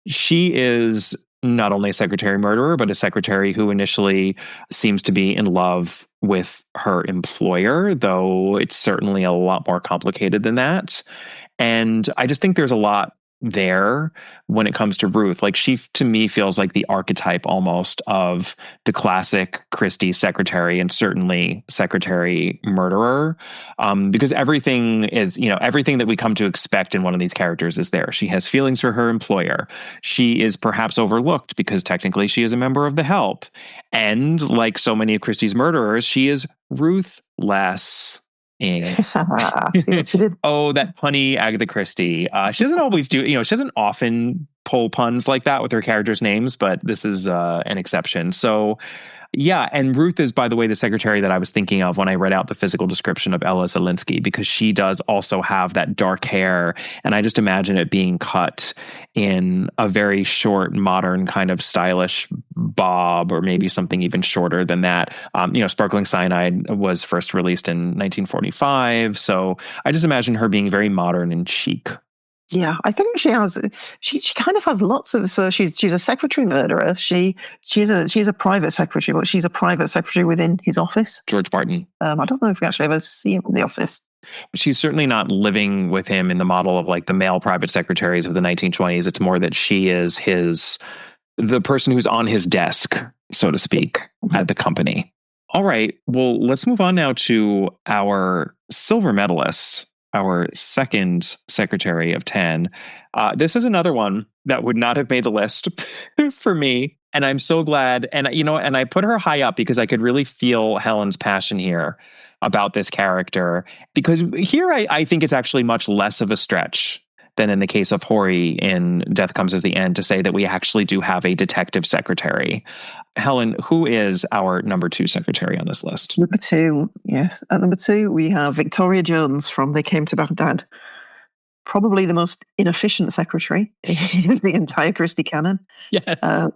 She is not only a secretary murderer, but a secretary who initially seems to be in love with her employer, though it's certainly a lot more complicated than that. And I just think there's a lot there when it comes to Ruth. She, to me, feels like the archetype almost of the classic Christie secretary, and certainly secretary murderer, because everything is, everything that we come to expect in one of these characters is there. She has feelings for her employer. She is perhaps overlooked because technically she is a member of the help. And like so many of Christie's murderers, she is ruthless. Oh, that punny Agatha Christie. She doesn't always do, she doesn't often pull puns like that with her characters' names, but this is an exception. So yeah, and Ruth is, by the way, the secretary that I was thinking of when I read out the physical description of Ella Zelinsky, because she does also have that dark hair, and I just imagine it being cut in a very short, modern kind of stylish bob, or maybe something even shorter than that. Sparkling Cyanide was first released in 1945, so I just imagine her being very modern and chic. Yeah, I think she kind of has lots of, so she's a secretary murderer. She's a private secretary, but she's a private secretary within his office. George Barton. I don't know if we actually ever see him in the office. She's certainly not living with him in the model of the male private secretaries of the 1920s. It's more that she is his the person who's on his desk, so to speak, at the company. All right. Well, let's move on now to our silver medalist, our second Secretary of 10. This is another one that would not have made the list for me. And I'm so glad. And, and I put her high up because I could really feel Helen's passion here about this character. Because here I think it's actually much less of a stretch than in the case of Hori in Death Comes at the End to say that we actually do have a detective secretary. Helen, who is our number 2 secretary on this list? Number 2, yes. At number 2, we have Victoria Jones from They Came to Baghdad. Probably the most inefficient secretary in the entire Christie canon. Yeah.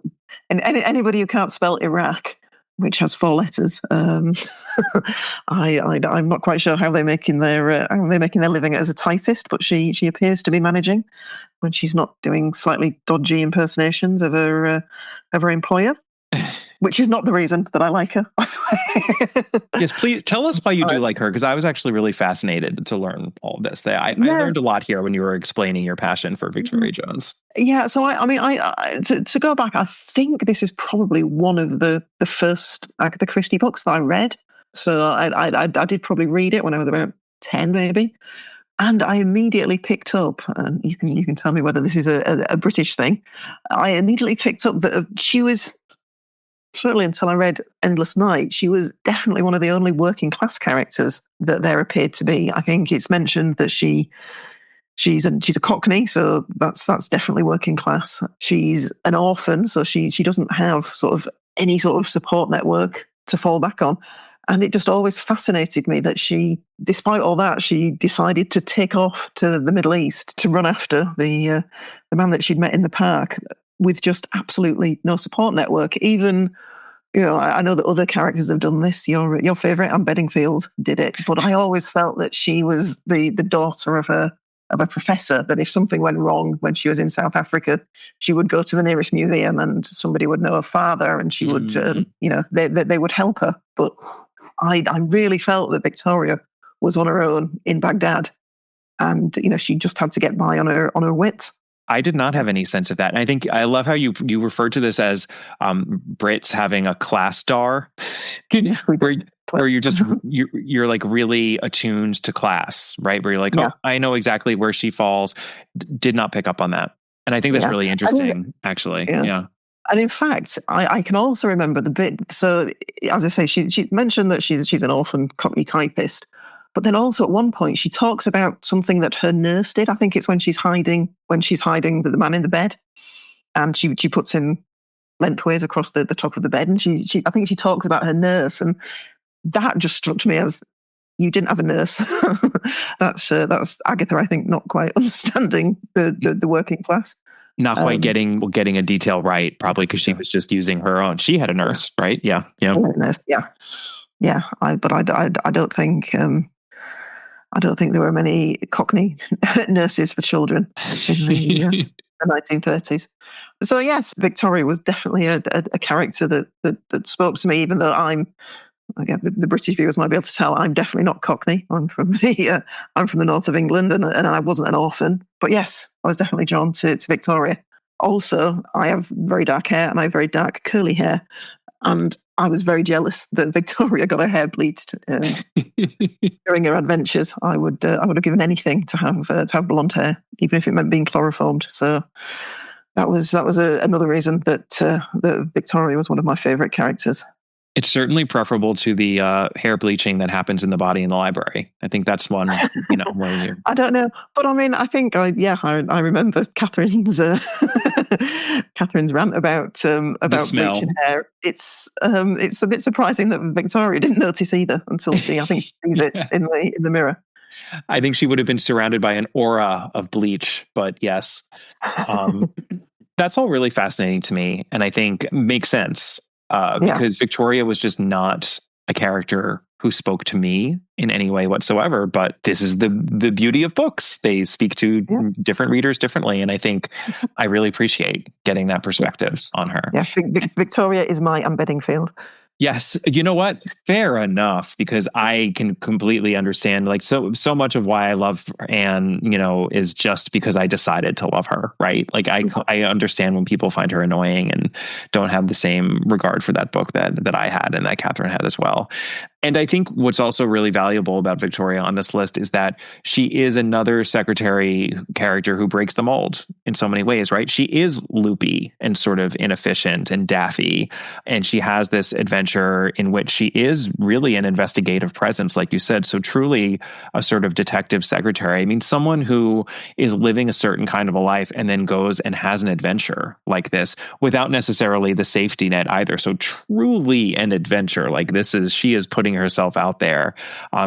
And anybody who can't spell Iraq, which has 4 letters, I'm not quite sure how they're making their living as a typist, but she appears to be managing when she's not doing slightly dodgy impersonations of her employer. Which is not the reason that I like her. Yes, please tell us why you do like her, because I was actually really fascinated to learn all of this. I learned a lot here when you were explaining your passion for Victoria Jones. Yeah, so to go back, I think this is probably one of the first Agatha Christie books that I read. So I did probably read it when I was about 10, maybe. And I immediately picked up, and you can tell me whether this is a British thing. I immediately picked up that she was, certainly until I read Endless Night, she was definitely one of the only working class characters that there appeared to be. I think it's mentioned that she's a Cockney, so that's definitely working class. She's an orphan, so she doesn't have sort of any sort of support network to fall back on. And it just always fascinated me that she, despite all that, she decided to take off to the Middle East to run after the man that she'd met in the park with just absolutely no support network. Even, I know that other characters have done this. Your favourite, Anne Bedingfield, did it. But I always felt that she was the daughter of a professor, that if something went wrong when she was in South Africa, she would go to the nearest museum and somebody would know her father and she would, they would help her. But I really felt that Victoria was on her own in Baghdad, and she just had to get by on her wits. I did not have any sense of that. And I think I love how you refer to this as Brits having a class star, where you're just you're like really attuned to class, right? Where you're like, oh, I know exactly where she falls. Did not pick up on that, and I think that's really interesting, actually. Yeah. And in fact, I can also remember the bit. So, as I say, she's mentioned that she's an orphan Cockney typist. But then also at one point she talks about something that her nurse did. I think it's when she's hiding the man in the bed, and she puts him lengthways across the top of the bed, and I think she talks about her nurse, and that just struck me as, you didn't have a nurse. That's Agatha, I think, not quite understanding the working class. Not quite getting a detail right, probably because she was just using her own. She had a nurse, right? Yeah. Nurse, yeah. I don't think. I don't think there were many Cockney nurses for children in the 1930s. So yes, Victoria was definitely a character that spoke to me, even though again, the British viewers might be able to tell I'm definitely not Cockney. I'm from the north of England, and I wasn't an orphan. But yes, I was definitely drawn to Victoria. Also, I have very dark hair and I have very dark curly hair, and I was very jealous that Victoria got her hair bleached during her adventures. I would have given anything to have blonde hair, even if it meant being chloroformed. So that was another reason that Victoria was one of my favourite characters. It's certainly preferable to the hair bleaching that happens in the body in the library. I think that's one, where you. I don't know, but I mean, I think I remember Catherine's rant about bleaching hair. It's a bit surprising that Victoria didn't notice either until I think she sees it in the mirror. I think she would have been surrounded by an aura of bleach, but yes, that's all really fascinating to me, and I think makes sense. Because Victoria was just not a character who spoke to me in any way whatsoever. But this is the beauty of books. They speak to different readers differently. And I think I really appreciate getting that perspective on her. Yeah, Victoria is my Anne Bedingfield. Yes. You know what? Fair enough, because I can completely understand, like, so much of why I love Anne, is just because I decided to love her, right? Like I understand when people find her annoying and don't have the same regard for that book that I had and that Catherine had as well. And I think what's also really valuable about Victoria on this list is that she is another secretary character who breaks the mold in so many ways, right? She is loopy and sort of inefficient and daffy. And she has this adventure in which she is really an investigative presence, like you said. So truly a sort of detective secretary. I mean, someone who is living a certain kind of a life and then goes and has an adventure like this without necessarily the safety net either. So truly an adventure. Like she is putting herself out there.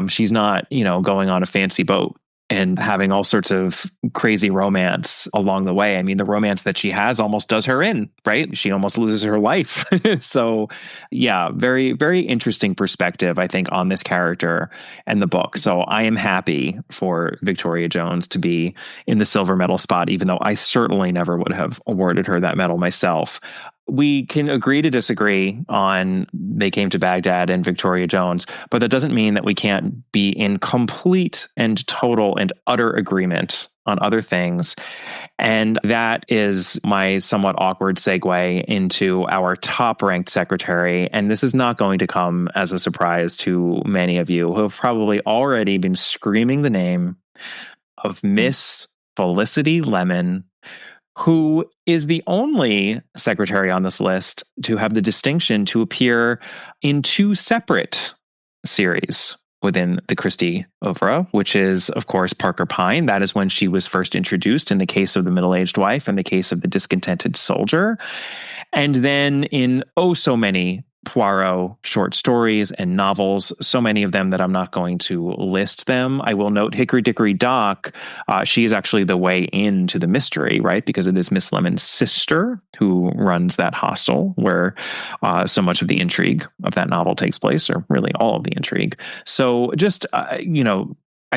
She's not, going on a fancy boat and having all sorts of crazy romance along the way. I mean, the romance that she has almost does her in, right? She almost loses her life. So, yeah, very, very interesting perspective, I think, on this character and the book. So I am happy for Victoria Jones to be in the silver medal spot, even though I certainly never would have awarded her that medal myself. We can agree to disagree on They Came to Baghdad and Victoria Jones, but that doesn't mean that we can't be in complete and total and utter agreement on other things. And that is my somewhat awkward segue into our top ranked secretary. And this is not going to come as a surprise to many of you who have probably already been screaming the name of Miss Felicity Lemon, who is the only secretary on this list to have the distinction to appear in two separate series within the Christie oeuvre, which is, of course, Parker Pyne. That is when she was first introduced in the case of the middle-aged wife and the case of the discontented soldier. And then in so many Poirot short stories and novels, so many of them that I'm not going to list them. I will note Hickory Dickory Dock. She is actually the way into the mystery, right? Because it is Miss Lemon's sister who runs that hostel where so much of the intrigue of that novel takes place, or really all of the intrigue. So just, I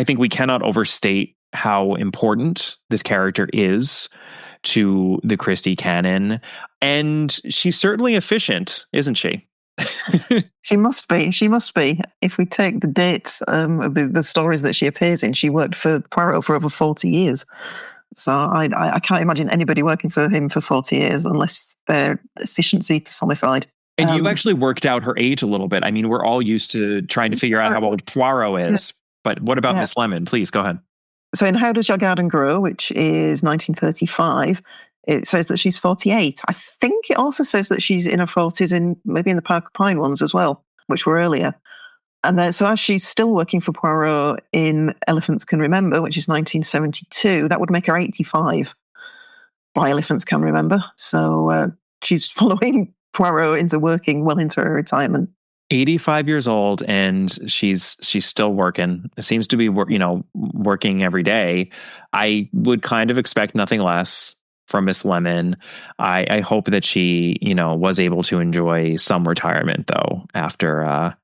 think we cannot overstate how important this character is to the Christie canon. And she's certainly efficient, isn't she? She must be. She must be. If we take the dates of the stories that she appears in, she worked for Poirot for over 40 years. So I can't imagine anybody working for him for 40 years unless they're efficiency personified. And you actually worked out her age a little bit. I mean, we're all used to trying to figure out how old Poirot is. But what about Miss Lemon? Please, go ahead. So in How Does Your Garden Grow, which is 1935, it says that she's 48. I think it also says that she's in her 40s maybe in the Parker Pyne ones as well, which were earlier. And then, so as she's still working for Poirot in Elephants Can Remember, which is 1972, that would make her 85 by Elephants Can Remember. So she's following Poirot into working well into her retirement. 85 years old, and she's still working. It seems to be working every day. I would kind of expect nothing less from Miss Lemon. I hope that she, was able to enjoy some retirement, though, after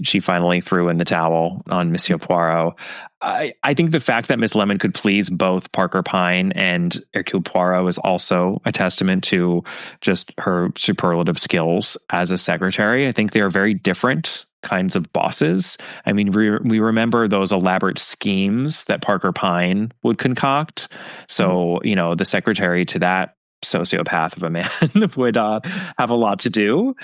she finally threw in the towel on Monsieur Poirot. I think the fact that Miss Lemon could please both Parker Pyne and Hercule Poirot is also a testament to just her superlative skills as a secretary. I think they are very different kinds of bosses. I mean, we remember those elaborate schemes that Parker Pyne would concoct. So, the secretary to that sociopath of a man would have a lot to do,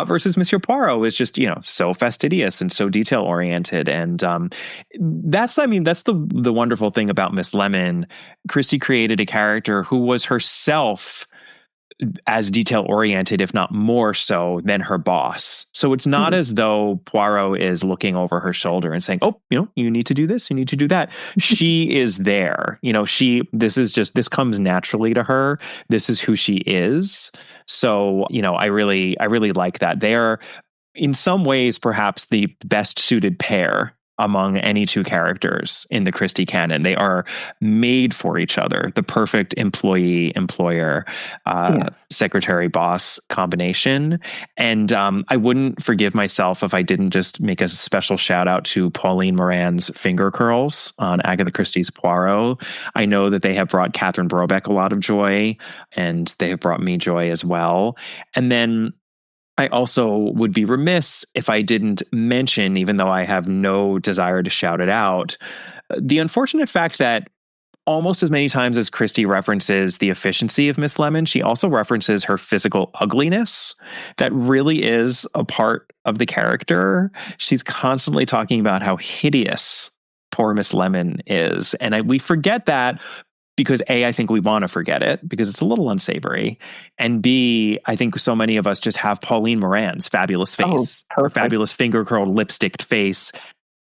versus Monsieur Poirot is just, so fastidious and so detail oriented. And that's the wonderful thing about Miss Lemon. Christie created a character who was herself as detail oriented, if not more so, than her boss. So it's not as though Poirot is looking over her shoulder and saying, "Oh, you need to do this, you need to do that." She is there. This comes naturally to her. This is who she is. So, I really like that. They are in some ways perhaps the best suited pair among any two characters in the Christie canon. They are made for each other, the perfect employee-employer, secretary-boss combination. And I wouldn't forgive myself if I didn't just make a special shout out to Pauline Moran's finger curls on Agatha Christie's Poirot. I know that they have brought Catherine Brobeck a lot of joy, and they have brought me joy as well. And then I also would be remiss if I didn't mention, even though I have no desire to shout it out, the unfortunate fact that almost as many times as Christie references the efficiency of Miss Lemon, she also references her physical ugliness. That really is a part of the character. She's constantly talking about how hideous poor Miss Lemon is. And we forget that because A, I think we want to forget it because it's a little unsavory. And B, I think so many of us just have Pauline Moran's fabulous face, her fabulous finger curled lipsticked face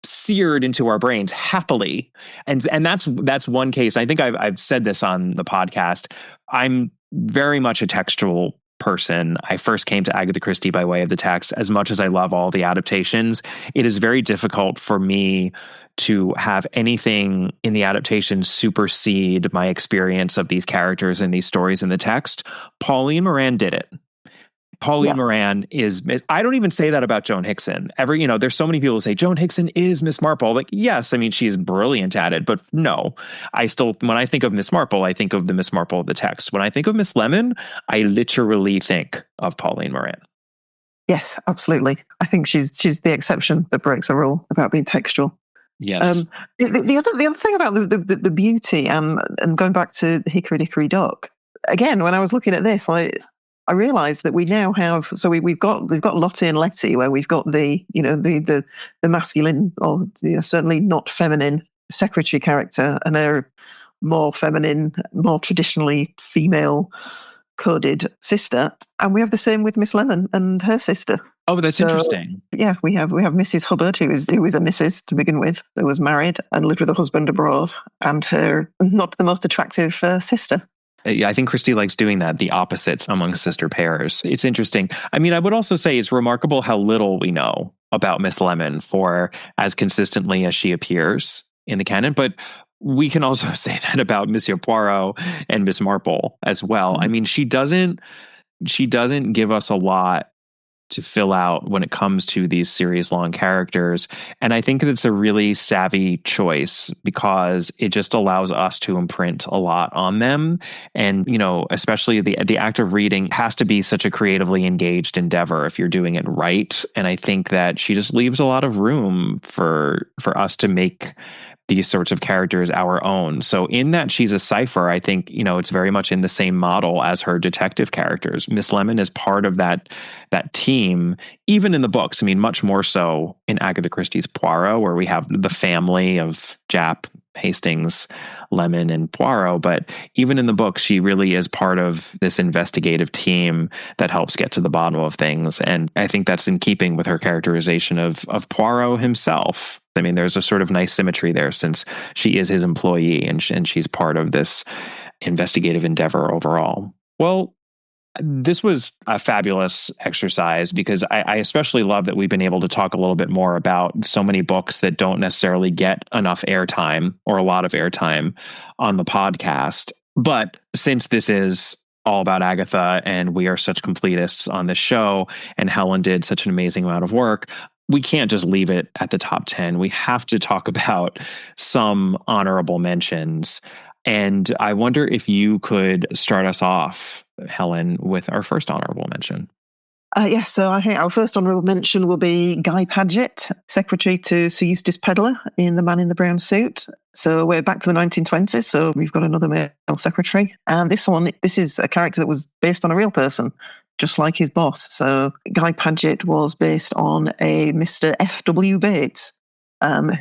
seared into our brains happily. And that's one case. I think I've said this on the podcast. I'm very much a textual person. I first came to Agatha Christie by way of the text. As much as I love all the adaptations, it is very difficult for me to have anything in the adaptation supersede my experience of these characters and these stories in the text. Pauline Moran did it. Pauline Moran is, I don't even say that about Joan Hickson. There's so many people who say Joan Hickson is Miss Marple. Like, yes, I mean, she's brilliant at it, but no, when I think of Miss Marple, I think of the Miss Marple of the text. When I think of Miss Lemon, I literally think of Pauline Moran. Yes, absolutely. I think she's the exception that breaks the rule about being textual. Yes. The other thing about the beauty and going back to Hickory Dickory Dock, again, when I was looking at this, I realised that we now have, so we've got Lottie and Letty, where we've got the masculine or certainly not feminine secretary character, and her more feminine, more traditionally female coded sister, and we have the same with Miss Lemon and her sister. Oh, that's interesting. Yeah, we have Mrs. Hubbard, who is a Mrs. to begin with, that was married and lived with a husband abroad, and her not the most attractive sister. Yeah, I think Christie likes doing that, the opposites among sister pairs. It's interesting. I mean, I would also say it's remarkable how little we know about Miss Lemon for as consistently as she appears in the canon, but we can also say that about Monsieur Poirot and Miss Marple as well. Mm-hmm. I mean, she doesn't give us a lot to fill out when it comes to these series long characters. And I think that it's a really savvy choice because it just allows us to imprint a lot on them. And, especially the act of reading has to be such a creatively engaged endeavor if you're doing it right. And I think that she just leaves a lot of room for us to make these sorts of characters our own. So in that she's a cipher, I think, it's very much in the same model as her detective characters. Miss Lemon is part of that team, even in the books. I mean, much more so in Agatha Christie's Poirot, where we have the family of Japp, Hastings, Lemon, and Poirot. But even in the books, she really is part of this investigative team that helps get to the bottom of things. And I think that's in keeping with her characterization of Poirot himself. I mean, there's a sort of nice symmetry there since she is his employee and she's part of this investigative endeavor overall. Well, this was a fabulous exercise because I especially love that we've been able to talk a little bit more about so many books that don't necessarily get enough airtime or a lot of airtime on the podcast. But since this is all about Agatha and we are such completists on this show and Helen did such an amazing amount of work, we can't just leave it at the top 10. We have to talk about some honorable mentions. And I wonder if you could start us off, Helen, with our first honorable mention. Yes, so I think our first honourable mention will be Guy Paget, secretary to Sir Eustace Pedler in The Man in the Brown Suit. So we're back to the 1920s, so we've got another male secretary. And this is a character that was based on a real person, just like his boss. So Guy Paget was based on a Mr. F.W. Bates,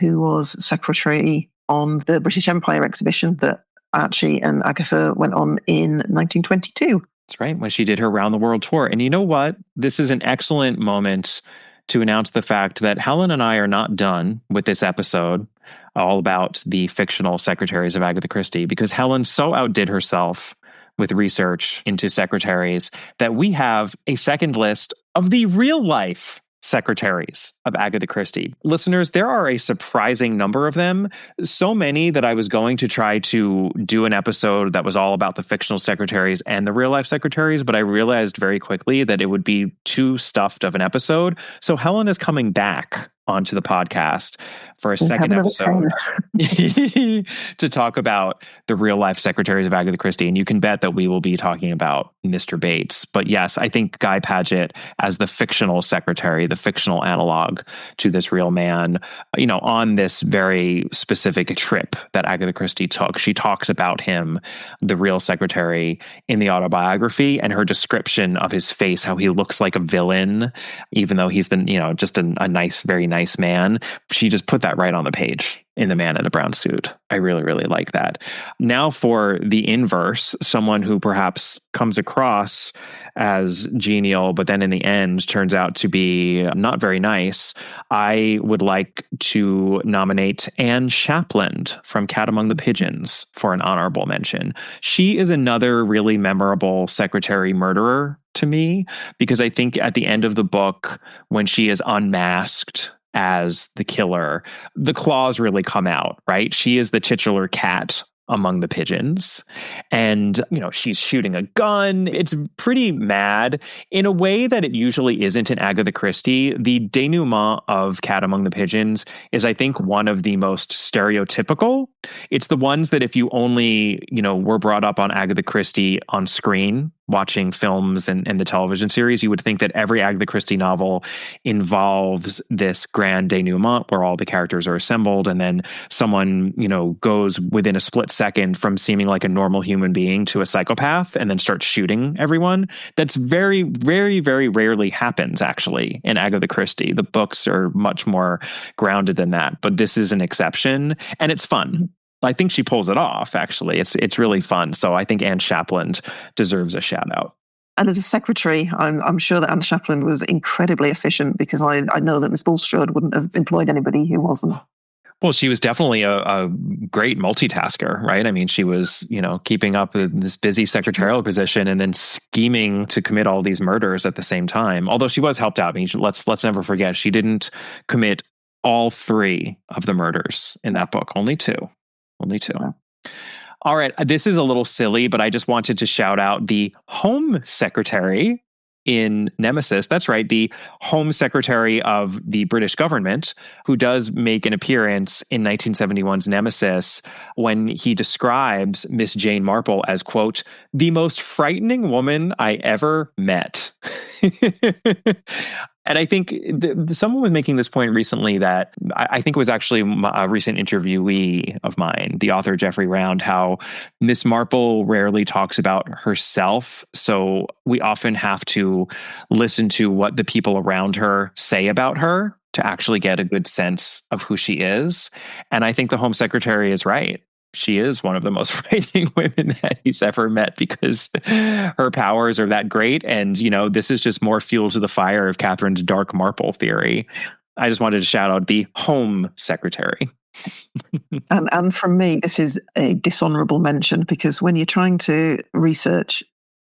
who was secretary on the British Empire exhibition that Archie and Agatha went on in 1922. That's right, when she did her round the world tour. And you know what? This is an excellent moment to announce the fact that Helen and I are not done with this episode all about the fictional Secretaries of Agatha Christie, because Helen so outdid herself with research into secretaries that we have a second list of the real life Secretaries of Agatha Christie. Listeners, there are a surprising number of them, so many that I was going to try to do an episode that was all about the fictional secretaries and the real life secretaries, but I realized very quickly that it would be too stuffed of an episode. So Helen is coming back onto the podcast for a We'll second have episode to talk about the real life Secretaries of Agatha Christie. And you can bet that we will be talking about Mr. Bates. But yes, I think Guy Padgett as the fictional secretary, the fictional analog to this real man, on this very specific trip that Agatha Christie took. She talks about him, the real secretary, in the autobiography, and her description of his face, how he looks like a villain, even though he's just a nice, very nice man. She just put that right on the page in The Man in the Brown Suit. I really, really like that. Now for the inverse, someone who perhaps comes across as genial, but then in the end turns out to be not very nice. I would like to nominate Anne Shapland from Cat Among the Pigeons for an honorable mention. She is another really memorable secretary murderer to me, because I think at the end of the book, when she is unmasked as the killer, the claws really come out, right? She is the titular cat among the pigeons. And, she's shooting a gun. It's pretty mad in a way that it usually isn't in Agatha Christie. The denouement of Cat Among the Pigeons is, I think, one of the most stereotypical. It's the ones that if you only, were brought up on Agatha Christie on screen, watching films and the television series, you would think that every Agatha Christie novel involves this grand denouement where all the characters are assembled and then someone, goes within a split second from seeming like a normal human being to a psychopath and then starts shooting everyone. That's very, very, very rarely happens, actually, in Agatha Christie. The books are much more grounded than that, but this is an exception, and it's fun. I think she pulls it off, actually. It's really fun. So I think Anne Shapland deserves a shout out. And as a secretary, I'm sure that Anne Shapland was incredibly efficient, because I know that Miss Bulstrode wouldn't have employed anybody who wasn't. Well, she was definitely a great multitasker, right? I mean, she was, keeping up this busy secretarial position and then scheming to commit all these murders at the same time. Although she was helped out. I mean, let's never forget, she didn't commit all 3 of the murders in that book. Only two. All right. This is a little silly, but I just wanted to shout out the Home Secretary in Nemesis. That's right. The Home Secretary of the British government, who does make an appearance in 1971's Nemesis when he describes Miss Jane Marple as, quote, the most frightening woman I ever met. And I think someone was making this point recently that I think it was actually a recent interviewee of mine, the author Jeffrey Round, how Miss Marple rarely talks about herself. So we often have to listen to what the people around her say about her to actually get a good sense of who she is. And I think the Home Secretary is right. She is one of the most frightening women that he's ever met, because her powers are that great. And, this is just more fuel to the fire of Catherine's dark Marple theory. I just wanted to shout out the Home Secretary. And from me, this is a dishonorable mention, because when you're trying to research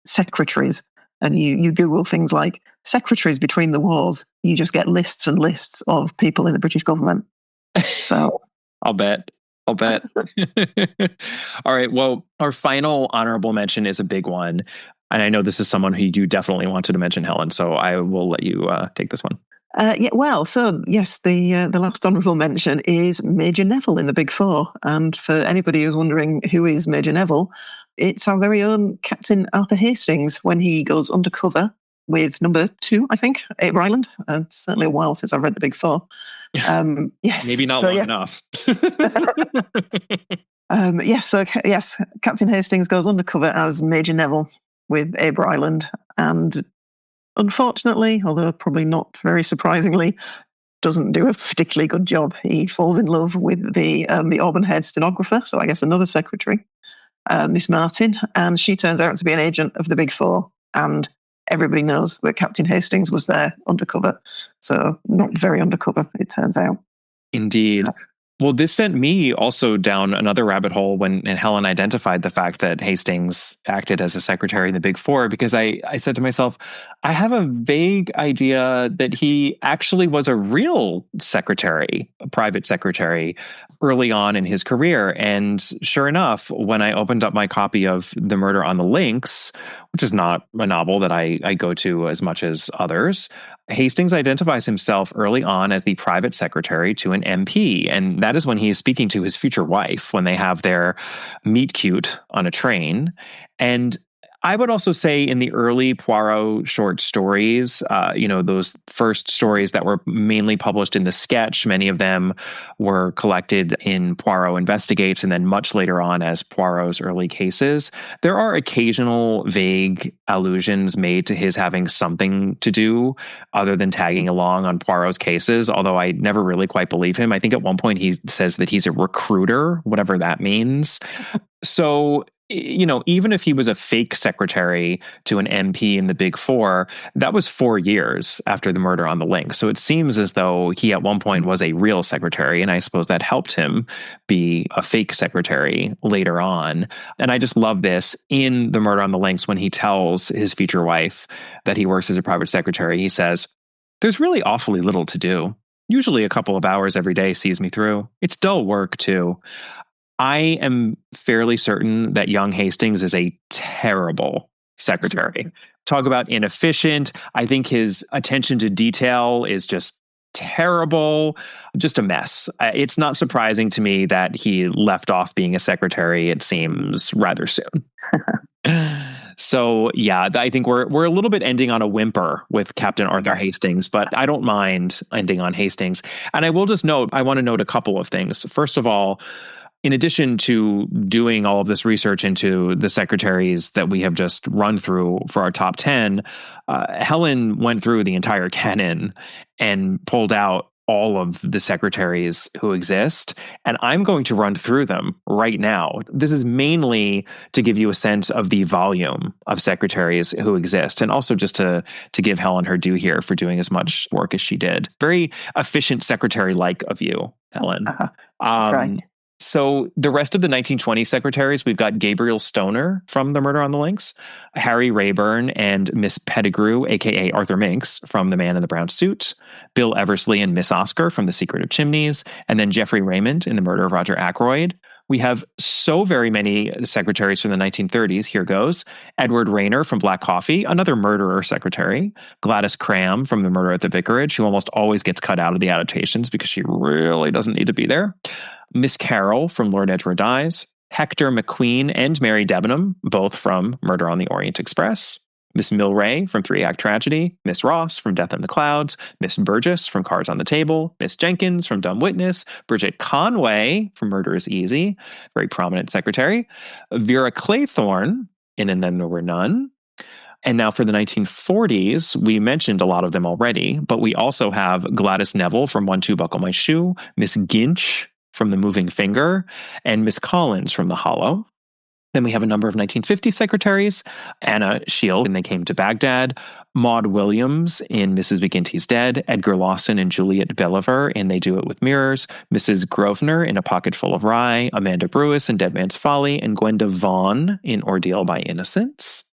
secretaries and you Google things like secretaries between the wars, you just get lists and lists of people in the British government. So I'll bet. All right. Well, our final honorable mention is a big one. And I know this is someone who you definitely wanted to mention, Helen. So I will let you take this one. The last honourable mention is Major Neville in the Big Four. And for anybody who's wondering who is Major Neville, it's our very own Captain Arthur Hastings when he goes undercover with number 2, I think, Aber Island. Certainly a while since I've read the Big Four. Yes, maybe not long enough. Yes, Captain Hastings goes undercover as Major Neville with Aber Island, and unfortunately, although probably not very surprisingly, doesn't do a particularly good job. He falls in love with the Auburn head stenographer, so I guess another secretary, Miss Martin, and she turns out to be an agent of the Big Four, and everybody knows that Captain Hastings was there undercover. So not very undercover, it turns out. Indeed. Well, this sent me also down another rabbit hole when Helen identified the fact that Hastings acted as a secretary in the Big Four, because I said to myself, I have a vague idea that he actually was a real secretary, a private secretary, early on in his career. And sure enough, when I opened up my copy of The Murder on the Links, which is not a novel that I go to as much as others, Hastings identifies himself early on as the private secretary to an MP, and that is when he is speaking to his future wife when they have their meet cute on a train. And I would also say in the early Poirot short stories, those first stories that were mainly published in the Sketch, many of them were collected in Poirot Investigates and then much later on as Poirot's early cases. There are occasional vague allusions made to his having something to do other than tagging along on Poirot's cases, although I never really quite believe him. I think at one point he says that he's a recruiter, whatever that means. So, even if he was a fake secretary to an MP in the Big Four, that was 4 years after the murder on the Link. So it seems as though he at one point was a real secretary, and I suppose that helped him be a fake secretary later on. And I just love this in The Murder on the Links when he tells his future wife that he works as a private secretary. He says, "There's really awfully little to do. Usually a couple of hours every day sees me through. It's dull work, too." I am fairly certain that young Hastings is a terrible secretary. Talk about inefficient. I think his attention to detail is just terrible, just a mess. It's not surprising to me that he left off being a secretary, it seems, rather soon. So, yeah, I think we're a little bit ending on a whimper with Captain Arthur Hastings, but I don't mind ending on Hastings. And I will just I want to note a couple of things. First of all, in addition to doing all of this research into the secretaries that we have just run through for our top 10, Helen went through the entire canon and pulled out all of the secretaries who exist. And I'm going to run through them right now. This is mainly to give you a sense of the volume of secretaries who exist, and also just to give Helen her due here for doing as much work as she did. Very efficient secretary-like of you, Helen. Right. So the rest of the 1920 secretaries, we've got Gabriel Stoner from The Murder on the Links, Harry Rayburn and Miss Pettigrew, a.k.a. Arthur Minks, from The Man in the Brown Suit, Bill Eversley and Miss Oscar from The Secret of Chimneys, and then Jeffrey Raymond in The Murder of Roger Ackroyd. We have so very many secretaries from the 1930s. Here goes. Edward Rayner from Black Coffee, another murderer secretary. Gladys Cram from The Murder at the Vicarage, who almost always gets cut out of the adaptations because she really doesn't need to be there. Miss Carroll from Lord Edgeworth Dies. Hector McQueen and Mary Debenham, both from Murder on the Orient Express. Miss Milray from 3 Act Tragedy, Miss Ross from Death in the Clouds, Miss Burgess from Cards on the Table, Miss Jenkins from Dumb Witness, Bridget Conway from Murder is Easy, very prominent secretary, Vera Claythorne in And Then There Were None. And now for the 1940s, we mentioned a lot of them already, but we also have Gladys Neville from 1-2 Buckle My Shoe, Miss Ginch from The Moving Finger, and Miss Collins from The Hollow. Then we have a number of 1950 secretaries, Anna Shield when They Came to Baghdad, Maud Williams in Mrs. McGinty's Dead, Edgar Lawson and Juliet Belliver in They Do It with Mirrors, Mrs. Grosvenor in A Pocket Full of Rye, Amanda Brewis in Dead Man's Folly, and Gwenda Vaughn in Ordeal by Innocence.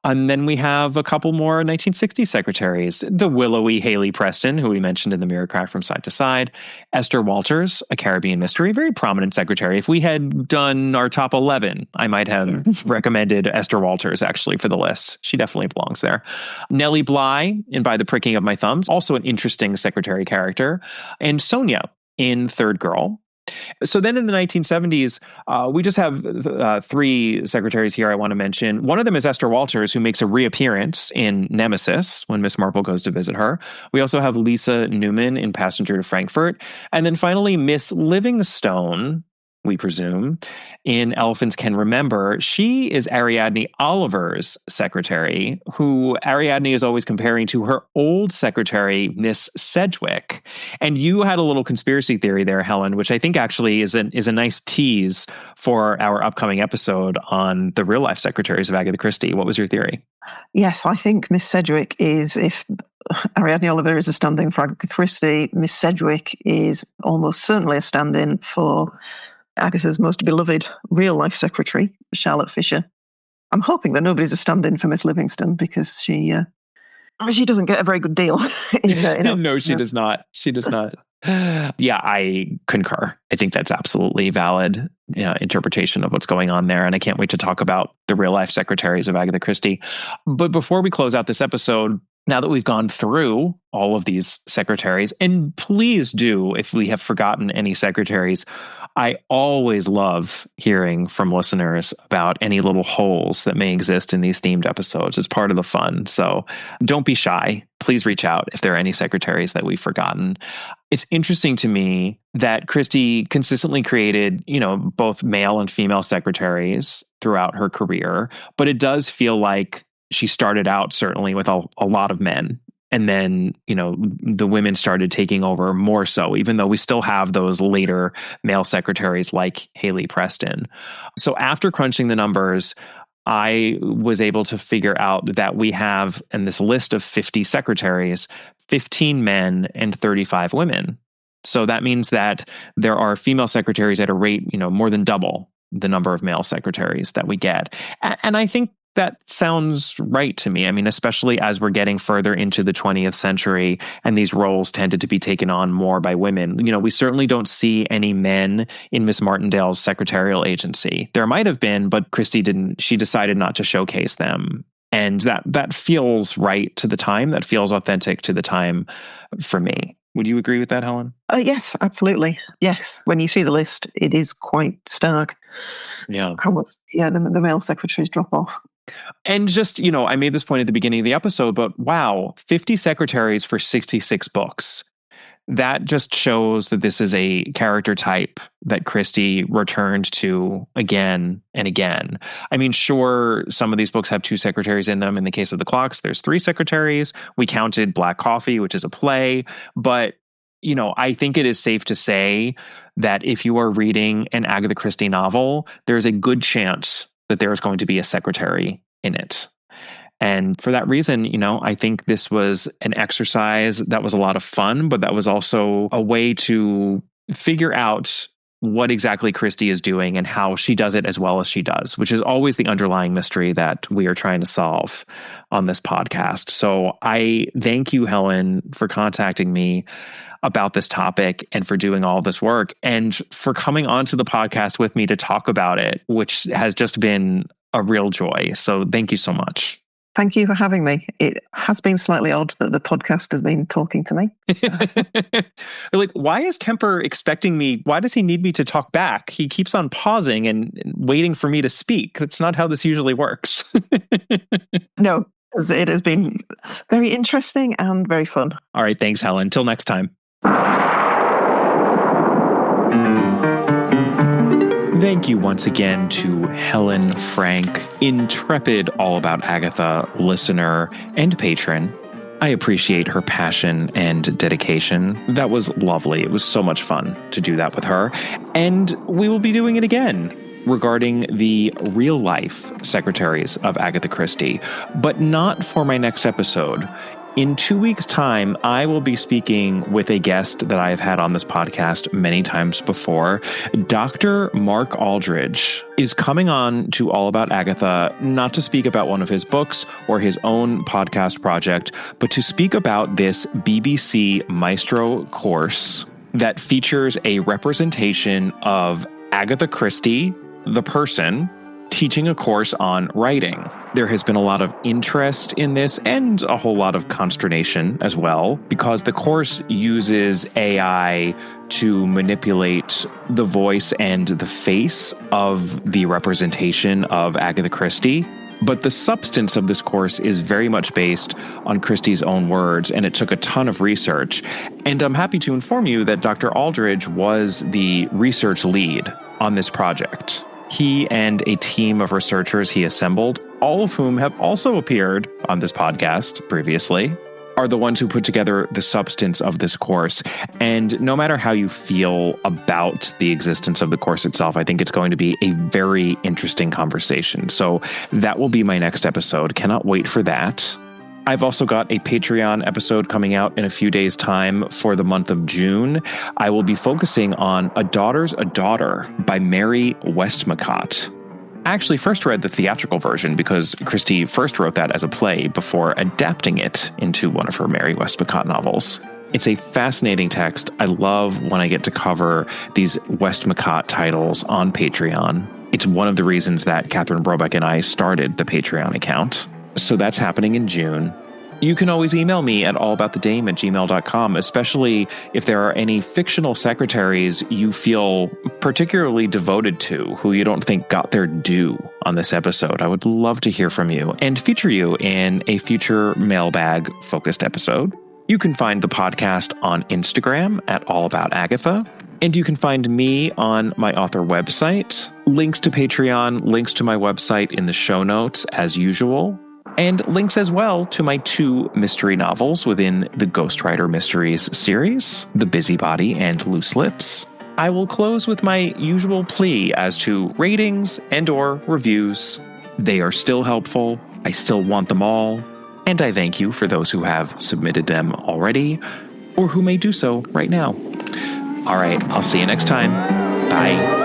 And then we have a couple more 1960 secretaries. The willowy Haley Preston, who we mentioned in The Mirror Crack from Side to Side. Esther Walters, A Caribbean Mystery, very prominent secretary. If we had done our top 11, I might have recommended Esther Walters, actually, for the list. She definitely belongs there. Nellie Bly in By the Pricking of My Thumbs, also an interesting secretary character. And Sonia in Third Girl. So then in the 1970s, we just have 3 secretaries here I want to mention. One of them is Esther Walters, who makes a reappearance in Nemesis when Miss Marple goes to visit her. We also have Lisa Newman in Passenger to Frankfurt. And then finally, Miss Livingstone, we presume, in Elephants Can Remember. She is Ariadne Oliver's secretary, who Ariadne is always comparing to her old secretary, Miss Sedgwick. And you had a little conspiracy theory there, Helen, which I think actually is a nice tease for our upcoming episode on the real-life secretaries of Agatha Christie. What was your theory? Yes, I think Miss Sedgwick is, if Ariadne Oliver is a stand-in for Agatha Christie, Miss Sedgwick is almost certainly a stand-in for Agatha's most beloved real-life secretary, Charlotte Fisher. I'm hoping that nobody's a stand-in for Miss Livingstone because she doesn't get a very good deal. No, she does not. She does not. Yeah, I concur. I think that's absolutely valid interpretation of what's going on there. And I can't wait to talk about the real-life secretaries of Agatha Christie. But before we close out this episode, now that we've gone through all of these secretaries, and please do, if we have forgotten any secretaries, I always love hearing from listeners about any little holes that may exist in these themed episodes. It's part of the fun. So don't be shy. Please reach out if there are any secretaries that we've forgotten. It's interesting to me that Christie consistently created, both male and female secretaries throughout her career, but it does feel like she started out certainly with a lot of men. And then, the women started taking over more so, even though we still have those later male secretaries like Haley Preston. So after crunching the numbers, I was able to figure out that we have in this list of 50 secretaries, 15 men and 35 women. So that means that there are female secretaries at a rate, more than double the number of male secretaries that we get. And I think that sounds right to me. I mean, especially as we're getting further into the 20th century and these roles tended to be taken on more by women. We certainly don't see any men in Miss Martindale's secretarial agency. There might have been, but Christie didn't. She decided not to showcase them. And that feels right to the time. That feels authentic to the time for me. Would you agree with that, Helen? Yes, absolutely. Yes. When you see the list, it is quite stark. Yeah. How much, the male secretaries drop off. And just, I made this point at the beginning of the episode, but wow, 50 secretaries for 66 books. That just shows that this is a character type that Christie returned to again and again. I mean, sure, some of these books have 2 secretaries in them. In the case of the Clocks, there's 3 secretaries. We counted Black Coffee, which is a play. But, I think it is safe to say that if you are reading an Agatha Christie novel, there's a good chance that there is going to be a secretary in it. And for that reason, I think this was an exercise that was a lot of fun, but that was also a way to figure out what exactly Christie is doing and how she does it as well as she does, which is always the underlying mystery that we are trying to solve on this podcast. So I thank you, Helen, for contacting me about this topic and for doing all this work and for coming onto the podcast with me to talk about it, which has just been a real joy. So thank you so much. Thank you for having me. It has been slightly odd that the podcast has been talking to me. Like, why is Kemper expecting me? Why does he need me to talk back? He keeps on pausing and waiting for me to speak. That's not how this usually works. No, it has been very interesting and very fun. All right. Thanks, Helen. Until next time. Thank you once again to Helen Frank, intrepid All About Agatha listener and patron. I appreciate her passion and dedication. That was lovely. It was so much fun to do that with her. And we will be doing it again regarding the real-life secretaries of Agatha Christie, but not for my next episode. In 2 weeks' time, I will be speaking with a guest that I have had on this podcast many times before. Dr. Mark Aldridge is coming on to All About Agatha, not to speak about one of his books or his own podcast project, but to speak about this BBC Maestro course that features a representation of Agatha Christie, the person, teaching a course on writing. There has been a lot of interest in this and a whole lot of consternation as well, because the course uses AI to manipulate the voice and the face of the representation of Agatha Christie. But the substance of this course is very much based on Christie's own words, and it took a ton of research. And I'm happy to inform you that Dr. Aldridge was the research lead on this project. He and a team of researchers he assembled, all of whom have also appeared on this podcast previously, are the ones who put together the substance of this course. And no matter how you feel about the existence of the course itself, I think it's going to be a very interesting conversation. So that will be my next episode. Cannot wait for that. I've also got a Patreon episode coming out in a few days' time for the month of June. I will be focusing on A Daughter's a Daughter by Mary Westmacott. I actually first read the theatrical version because Christie first wrote that as a play before adapting it into one of her Mary Westmacott novels. It's a fascinating text. I love when I get to cover these Westmacott titles on Patreon. It's one of the reasons that Catherine Brobeck and I started the Patreon account. So that's happening in June. You can always email me at allaboutthedame@gmail.com, especially if there are any fictional secretaries you feel particularly devoted to, who you don't think got their due on this episode. I would love to hear from you and feature you in a future mailbag-focused episode. You can find the podcast on Instagram at allaboutagatha, and you can find me on my author website. Links to Patreon, links to my website in the show notes, as usual. And links as well to my 2 mystery novels within the Ghostwriter Mysteries series, The Busybody and Loose Lips. I will close with my usual plea as to ratings and/or reviews. They are still helpful. I still want them all. And I thank you for those who have submitted them already, or who may do so right now. All right, I'll see you next time. Bye.